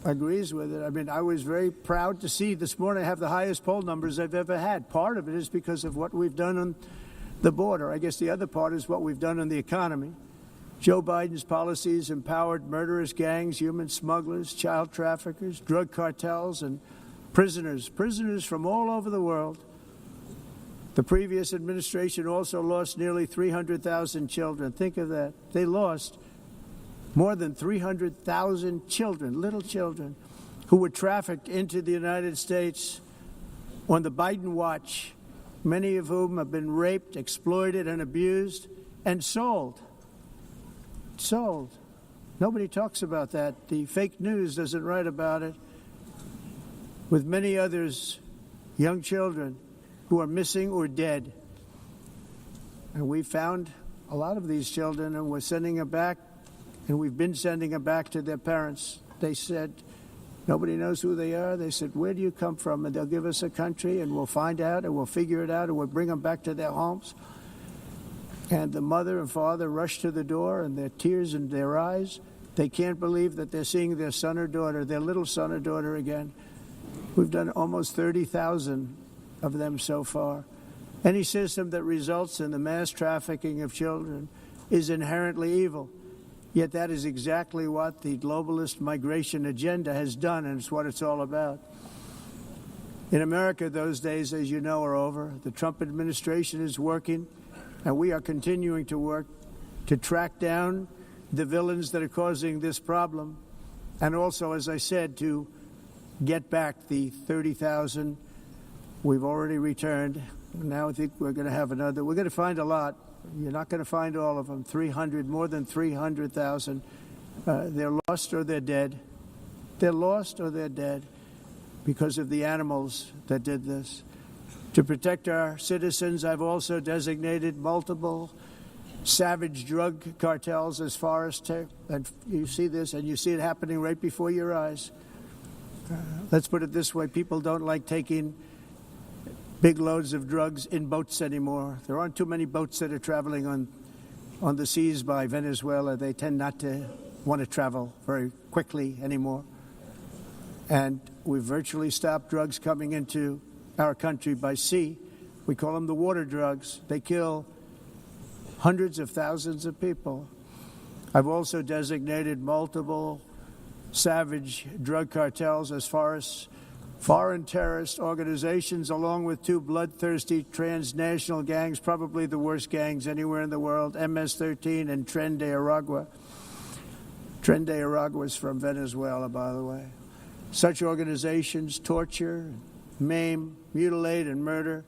agrees with it. I mean, I was very proud to see this morning I have the highest poll numbers I've ever had. Part of it is because of what we've done on the border. I guess the other part is what we've done on the economy. Joe Biden's policies empowered murderous gangs, human smugglers, child traffickers, drug cartels, and prisoners from all over the world. The previous administration also lost nearly 300,000 children. Think of that. They lost more than 300,000 children, little children, who were trafficked into the United States on the Biden watch, many of whom have been raped, exploited, and abused, and sold. Sold. Nobody talks about that. The fake news doesn't write about it. With many others, young children who are missing or dead. And we found a lot of these children, and we're sending them back, and we've been sending them back to their parents. They said, nobody knows who they are. They said, where do you come from? And they'll give us a country, and we'll find out, and we'll figure it out, and we'll bring them back to their homes. And the mother and father rush to the door, and their tears in their eyes. They can't believe that they're seeing their son or daughter, their little son or daughter again. We've done almost 30,000 of them so far. Any system that results in the mass trafficking of children is inherently evil. Yet that is exactly what the globalist migration agenda has done, and it's what it's all about. In America, those days, as you know, are over. The Trump administration is working, and we are continuing to work to track down the villains that are causing this problem, and also, as I said, to get back the 30,000 we've already returned. Now I think we're going to have another. We're going to find a lot. You're not going to find all of them. More than 300,000. They're lost or they're dead. They're lost or they're dead because of the animals that did this. To protect our citizens, I've also designated multiple savage drug cartels as far as and you see this, and you see it happening right before your eyes. Let's put it this way. People don't like taking big loads of drugs in boats anymore. There aren't too many boats that are traveling on the seas by Venezuela. They tend not to want to travel very quickly anymore. And we've virtually stopped drugs coming into our country by sea. We call them the water drugs. They kill hundreds of thousands of people. I've also designated multiple savage drug cartels as far as foreign terrorist organizations, along with two bloodthirsty transnational gangs, probably the worst gangs anywhere in the world, MS-13 and Tren de Aragua. Tren de Aragua is from Venezuela, by the way. Such organizations torture, maim, mutilate, and murder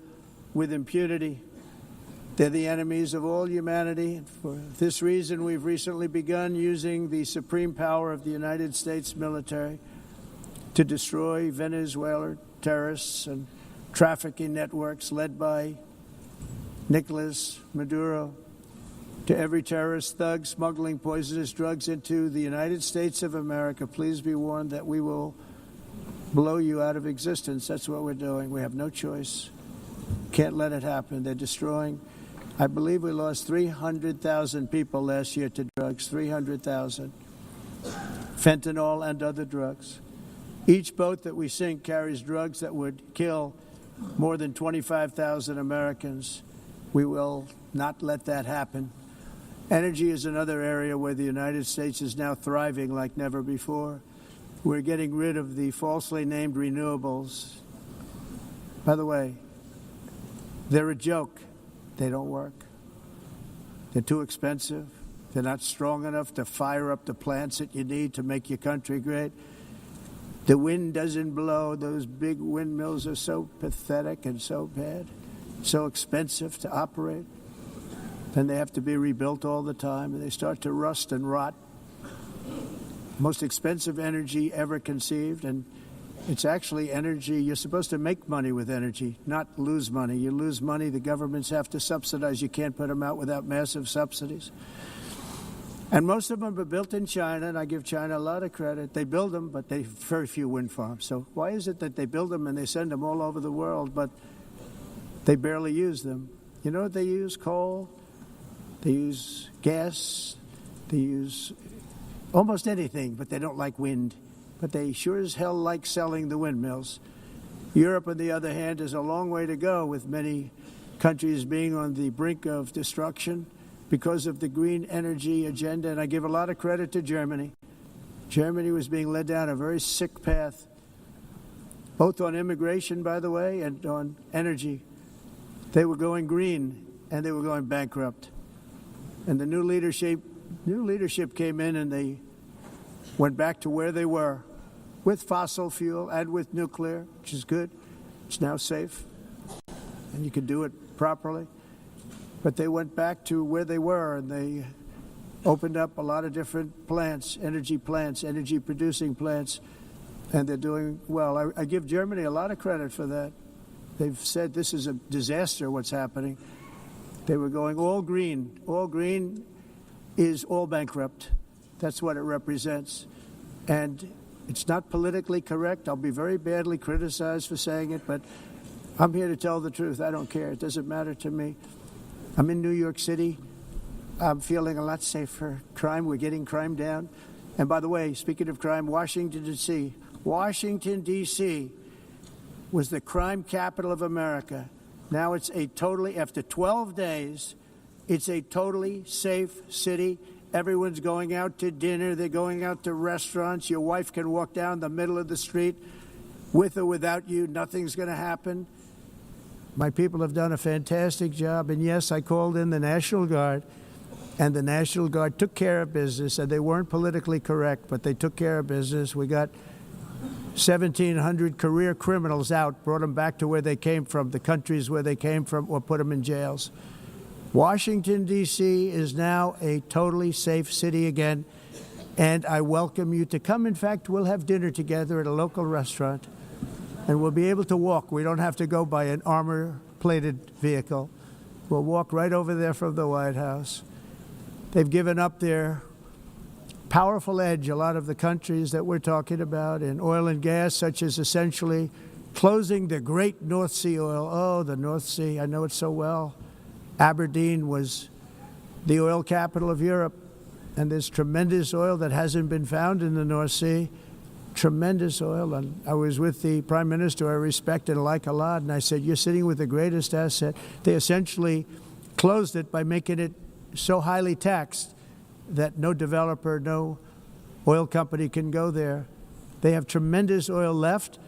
with impunity. They're the enemies of all humanity. For this reason, we've recently begun using the supreme power of the United States military to destroy Venezuelan terrorists and trafficking networks led by Nicolas Maduro. To every terrorist thug smuggling poisonous drugs into the United States of America, please be warned that we will blow you out of existence. That's what we're doing. We have no choice. Can't let it happen. They're destroying. I believe we lost 300,000 people last year to drugs, 300,000. Fentanyl and other drugs. Each boat that we sink carries drugs that would kill more than 25,000 Americans. We will not let that happen. Energy is another area where the United States is now thriving like never before. We're getting rid of the falsely named renewables. By the way, they're a joke. They don't work. They're too expensive. They're not strong enough to fire up the plants that you need to make your country great. The wind doesn't blow. Those big windmills are so pathetic and so bad, so expensive to operate. Then they have to be rebuilt all the time, and they start to rust and rot. Most expensive energy ever conceived, and it's actually energy. You're supposed to make money with energy, not lose money. You lose money, the governments have to subsidize. You can't put them out without massive subsidies. And most of them are built in China, and I give China a lot of credit. They build them, but they have very few wind farms. So why is it that they build them and they send them all over the world, but they barely use them? You know what they use? Coal. They use gas. They use almost anything, but they don't like wind. But they sure as hell like selling the windmills. Europe, on the other hand, has a long way to go, with many countries being on the brink of destruction because of the green energy agenda. And I give a lot of credit to Germany. Germany was being led down a very sick path, both on immigration, by the way, and on energy. They were going green, and they were going bankrupt. And the new leadership came in, and they went back to where they were with fossil fuel and with nuclear, which is good. It's now safe, and you can do it properly. But they went back to where they were, and they opened up a lot of different plants, energy-producing plants, and they're doing well. I give Germany a lot of credit for that. They've said this is a disaster, what's happening. They were going all green. All green is all bankrupt. That's what it represents. And it's not politically correct. I'll be very badly criticized for saying it, but I'm here to tell the truth. I don't care. It doesn't matter to me. I'm in New York City. I'm feeling a lot safer. Crime, we're getting crime down. And by the way, speaking of crime, Washington, D.C. Washington, D.C. was the crime capital of America. Now it's after 12 days, it's a totally safe city. Everyone's going out to dinner. They're going out to restaurants. Your wife can walk down the middle of the street with or without you. Nothing's going to happen. My people have done a fantastic job. And yes, I called in the National Guard, and the National Guard took care of business. And they weren't politically correct, but they took care of business. We got 1,700 career criminals out, brought them back to where they came from, the countries where they came from, or put them in jails. Washington, D.C. is now a totally safe city again, and I welcome you to come. In fact, we'll have dinner together at a local restaurant, and we'll be able to walk. We don't have to go by an armor-plated vehicle. We'll walk right over there from the White House. They've given up their powerful edge, a lot of the countries that we're talking about, in oil and gas, such as essentially closing the great North Sea oil. Oh, the North Sea, I know it so well. Aberdeen was the oil capital of Europe, and there's tremendous oil that hasn't been found in the North Sea. Tremendous oil. And I was with the Prime Minister I respect and like a lot, and I said, you're sitting with the greatest asset. They essentially closed it by making it so highly taxed that no developer, no oil company can go there. They have tremendous oil left,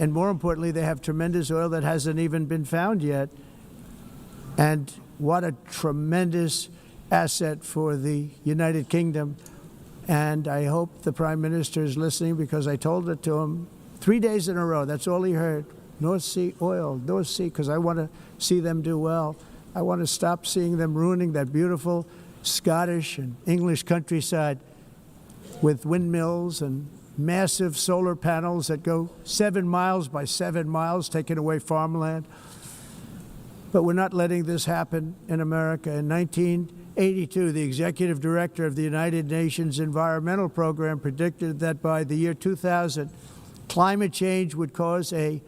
And more importantly, they have tremendous oil that hasn't even been found yet. And what a tremendous asset for the United Kingdom. And I hope the Prime Minister is listening, because I told it to him 3 days in a row. That's all he heard. North Sea oil, North Sea, because I want to see them do well. I want to stop seeing them ruining that beautiful Scottish and English countryside with windmills and massive solar panels that go 7 miles by 7 miles, taking away farmland. But we're not letting this happen in America. In 1982, the executive director of the United Nations Environmental Program predicted that by the year 2000, climate change would cause a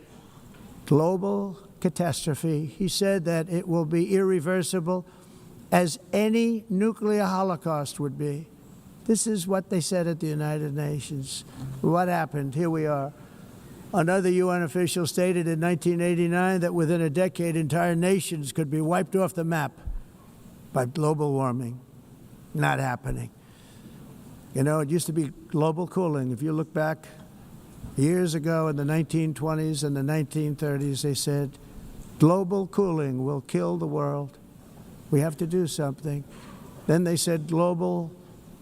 global catastrophe. He said that it will be irreversible, as any nuclear holocaust would be. This is what they said at the United Nations. What happened? Here we are. Another UN official stated in 1989 that within a decade, entire nations could be wiped off the map by global warming. Not happening. You know, it used to be global cooling. If you look back years ago in the 1920s and the 1930s, they said, global cooling will kill the world. We have to do something. Then they said global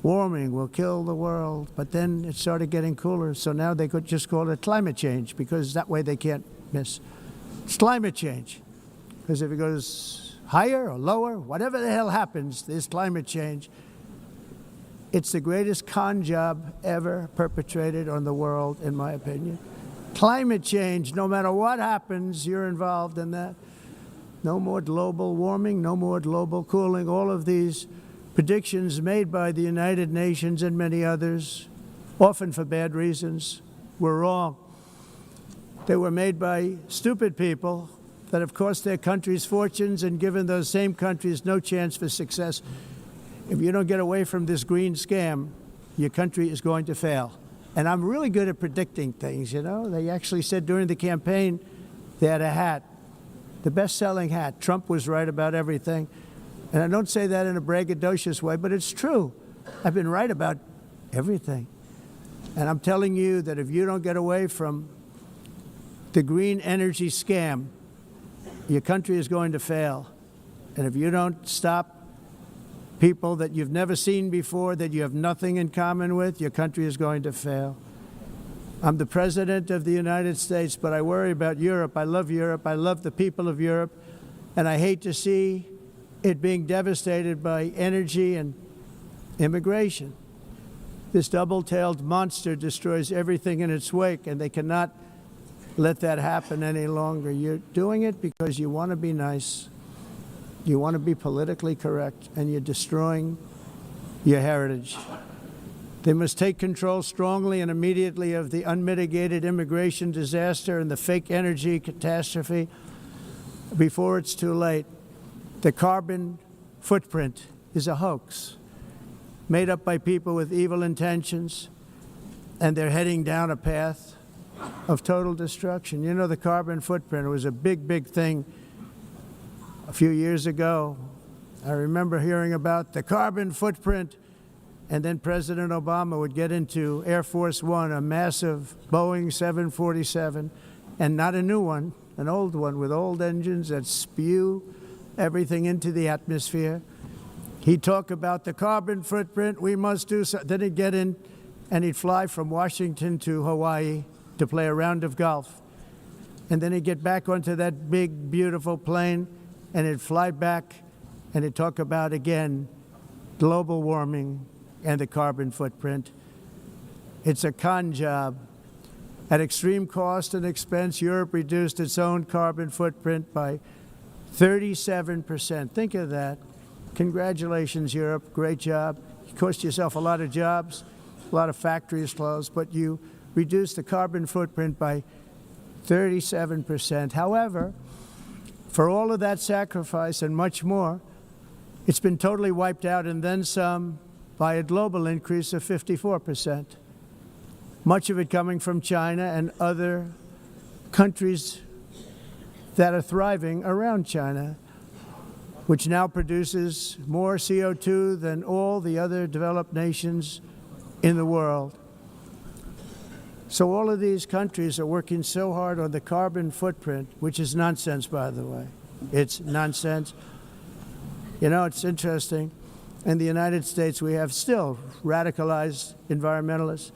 warming will kill the world. But then it started getting cooler, so now they could just call it climate change, because that way they can't miss. It's climate change. Because if it goes higher or lower, whatever the hell happens, there's climate change. It's the greatest con job ever perpetrated on the world, in my opinion. Climate change, no matter what happens, you're involved in that. No more global warming, no more global cooling. All of these predictions made by the United Nations and many others, often for bad reasons, were wrong. They were made by stupid people that have cost their countries fortunes and given those same countries no chance for success. If you don't get away from this green scam, your country is going to fail. And I'm really good at predicting things, you know. They actually said during the campaign they had a hat, the best-selling hat. Trump was right about everything. And I don't say that in a braggadocious way, but it's true. I've been right about everything. And I'm telling you that if you don't get away from the green energy scam, your country is going to fail. And if you don't stop people that you've never seen before, that you have nothing in common with, your country is going to fail. I'm the President of the United States, but I worry about Europe. I love Europe. I love the people of Europe. And I hate to see it being devastated by energy and immigration. This double-tailed monster destroys everything in its wake, and they cannot let that happen any longer. You're doing it because you want to be nice. You want to be politically correct, and you're destroying your heritage. They must take control strongly and immediately of the unmitigated immigration disaster and the fake energy catastrophe before it's too late. The carbon footprint is a hoax made up by people with evil intentions, and they're heading down a path of total destruction. You know, the carbon footprint was a big, big thing a few years ago. I remember hearing about the carbon footprint, and then President Obama would get into Air Force One, a massive Boeing 747, and not a new one, an old one with old engines that spew everything into the atmosphere. He'd talk about the carbon footprint, we must do so. Then he'd get in and he'd fly from Washington to Hawaii to play a round of golf. And then he'd get back onto that big, beautiful plane and he'd fly back and he'd talk about, again, global warming and the carbon footprint. It's a con job. At extreme cost and expense, Europe reduced its own carbon footprint by 37%. Think of that. Congratulations, Europe. Great job. You cost yourself a lot of jobs, a lot of factories closed, but you reduced the carbon footprint by 37%. However, for all of that sacrifice and much more, it's been totally wiped out and then some by a global increase of 54%. Much of it coming from China and other countries that are thriving around China, which now produces more CO2 than all the other developed nations in the world. So all of these countries are working so hard on the carbon footprint, which is nonsense, by the way. It's nonsense. You know, it's interesting. In the United States, we have still radicalized environmentalists,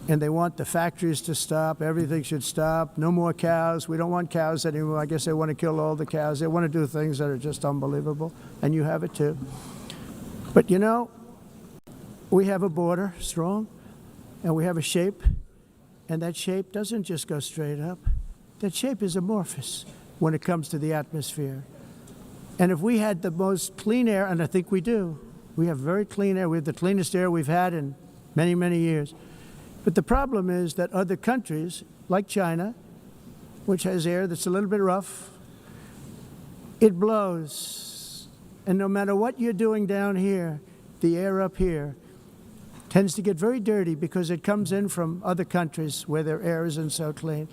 and they want the factories to stop. Everything should stop. No more cows. We don't want cows anymore. I guess they want to kill all the cows. They want to do things that are just unbelievable, and you have it too. But you know, we have a border, strong, and we have a shape, and that shape doesn't just go straight up. That shape is amorphous when it comes to the atmosphere. And if we had the most clean air, and I think we do, we have very clean air. We have the cleanest air we've had in many, many years. But the problem is that other countries, like China, which has air that's a little bit rough, it blows. And no matter what you're doing down here, the air up here tends to get very dirty because it comes in from other countries where their air isn't so clean.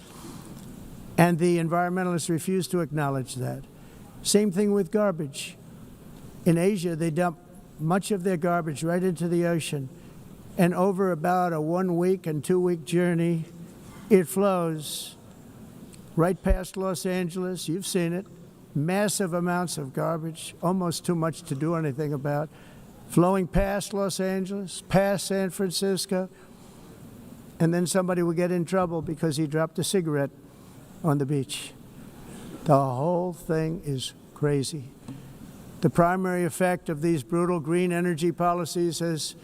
And the environmentalists refuse to acknowledge that. Same thing with garbage. In Asia, they dump much of their garbage right into the ocean. And over about a 1 week and 2 week journey, it flows right past Los Angeles. You've seen it. Massive amounts of garbage, almost too much to do anything about, flowing past Los Angeles, past San Francisco. And then somebody will get in trouble because he dropped a cigarette on the beach. The whole thing is crazy. The primary effect of these brutal green energy policies has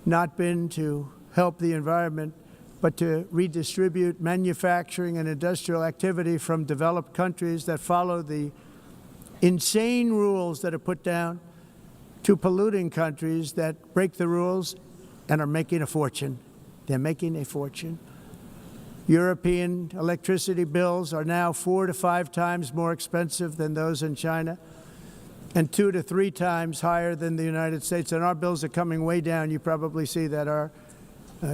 not been to help the environment, but to redistribute manufacturing and industrial activity from developed countries that follow the insane rules that are put down to polluting countries that break the rules and are making a fortune. They're making a fortune. European electricity bills are now 4 to 5 times more expensive than those in China, and 2 to 3 times higher than the United States. And our bills are coming way down. You probably see that our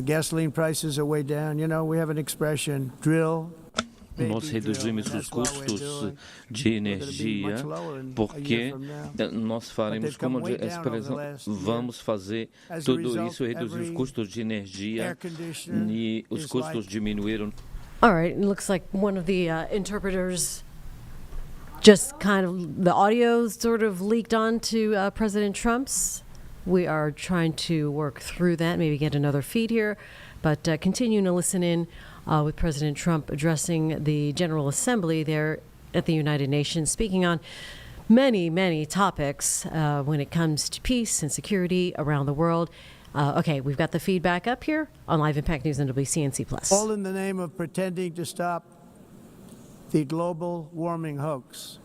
gasoline prices are way down. You know, we have an expression, drill. Nós reduzimos os custos de energia porque nós faremos como vamos fazer tudo isso, reduzir os custos de energia e os custos diminuíram. All right, it looks like one of the interpreters just kind of, the audio sort of leaked onto President Trump's. We are trying to work through that, maybe get another feed here, but continuing to listen in with President Trump addressing the General Assembly there at the United Nations, speaking on many, many topics when it comes to peace and security around the world. Okay, we've got the feedback up here on Live Impact News and WCNC+. All in the name of pretending to stop the global warming hoax.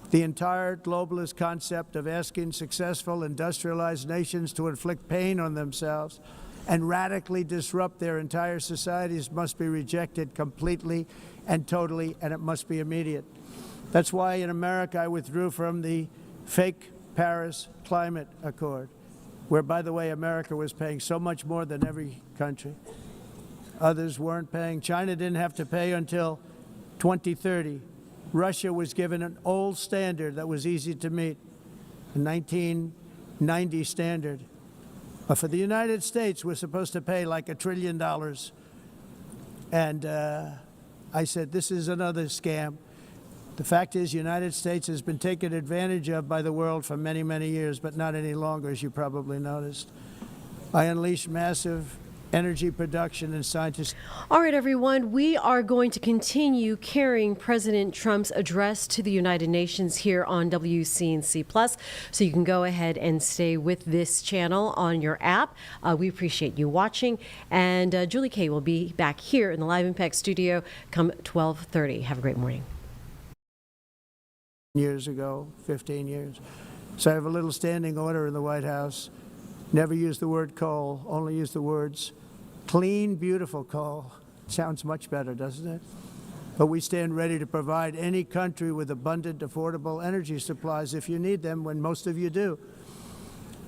The entire globalist concept of asking successful industrialized nations to inflict pain on themselves and radically disrupt their entire societies must be rejected completely and totally, and it must be immediate. That's why in America I withdrew from the fake Paris Climate Accord, where, by the way, America was paying so much more than every country. Others weren't paying. China didn't have to pay until 2030. Russia was given an old standard that was easy to meet, a 1990 standard. But for the United States, we're supposed to pay like $1 trillion. And I said, this is another scam. The fact is, the United States has been taken advantage of by the world for many, many years, but not any longer, as you probably noticed. I unleashed massive energy production and scientists. All right, everyone, we are going to continue carrying President Trump's address to the United Nations here on WCNC+. So you can go ahead and stay with this channel on your app. We appreciate you watching. And Julie Kay will be back here in the Live Impact studio come 12:30. Have a great morning. Years ago, 15 years. So I have a little standing order in the White House. Never use the word coal, only use the words clean, beautiful coal. Sounds much better, doesn't it? But we stand ready to provide any country with abundant, affordable energy supplies if you need them, when most of you do.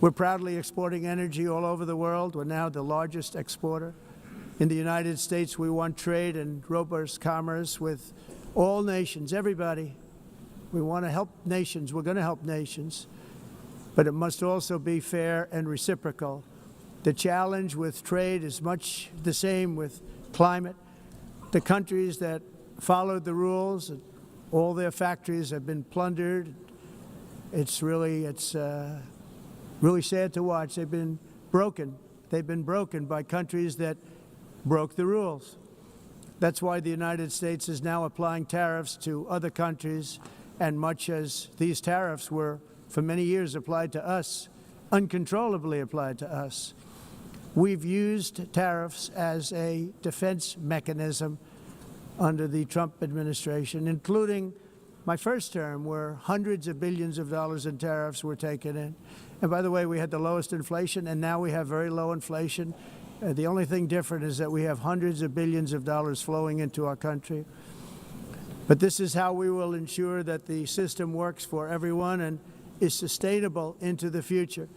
We're proudly exporting energy all over the world. We're now the largest exporter. In the United States, we want trade and robust commerce with all nations, everybody. We want to help nations. We're going to help nations. But it must also be fair and reciprocal. The challenge with trade is much the same with climate. The countries that followed the rules, all their factories have been plundered. It's really sad to watch. They've been broken. They've been broken by countries that broke the rules. That's why the United States is now applying tariffs to other countries, and much as these tariffs were for many years applied to us, uncontrollably applied to us. We've used tariffs as a defense mechanism under the Trump administration, including my first term, where hundreds of billions of dollars in tariffs were taken in. And by the way, we had the lowest inflation, and now we have very low inflation. The only thing different is that we have hundreds of billions of dollars flowing into our country. But this is how we will ensure that the system works for everyone and is sustainable into the future.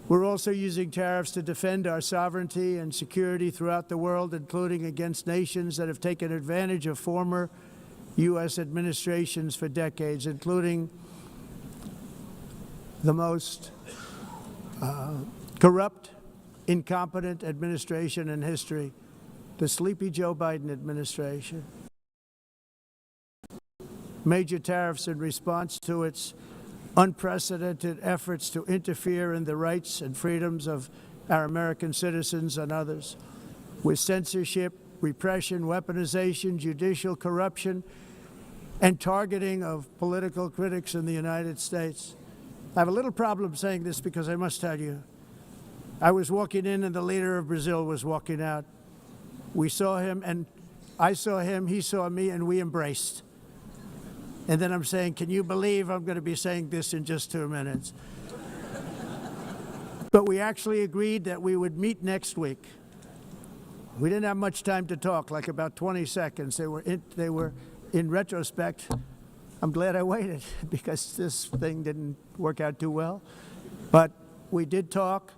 We're also using tariffs to defend our sovereignty and security throughout the world, including against nations that have taken advantage of former U.S. administrations for decades, including the most corrupt, incompetent administration in history, the sleepy Joe Biden administration. Major tariffs in response to its unprecedented efforts to interfere in the rights and freedoms of our American citizens and others, with censorship, repression, weaponization, judicial corruption, and targeting of political critics in the United States. I have a little problem saying this because I must tell you, I was walking in and the leader of Brazil was walking out. We saw him, and I saw him, he saw me, and we embraced. And then I'm saying, can you believe I'm going to be saying this in just 2 minutes? But we actually agreed that we would meet next week. We didn't have much time to talk, like about 20 seconds. They were in retrospect, I'm glad I waited because this thing didn't work out too well. But we did talk.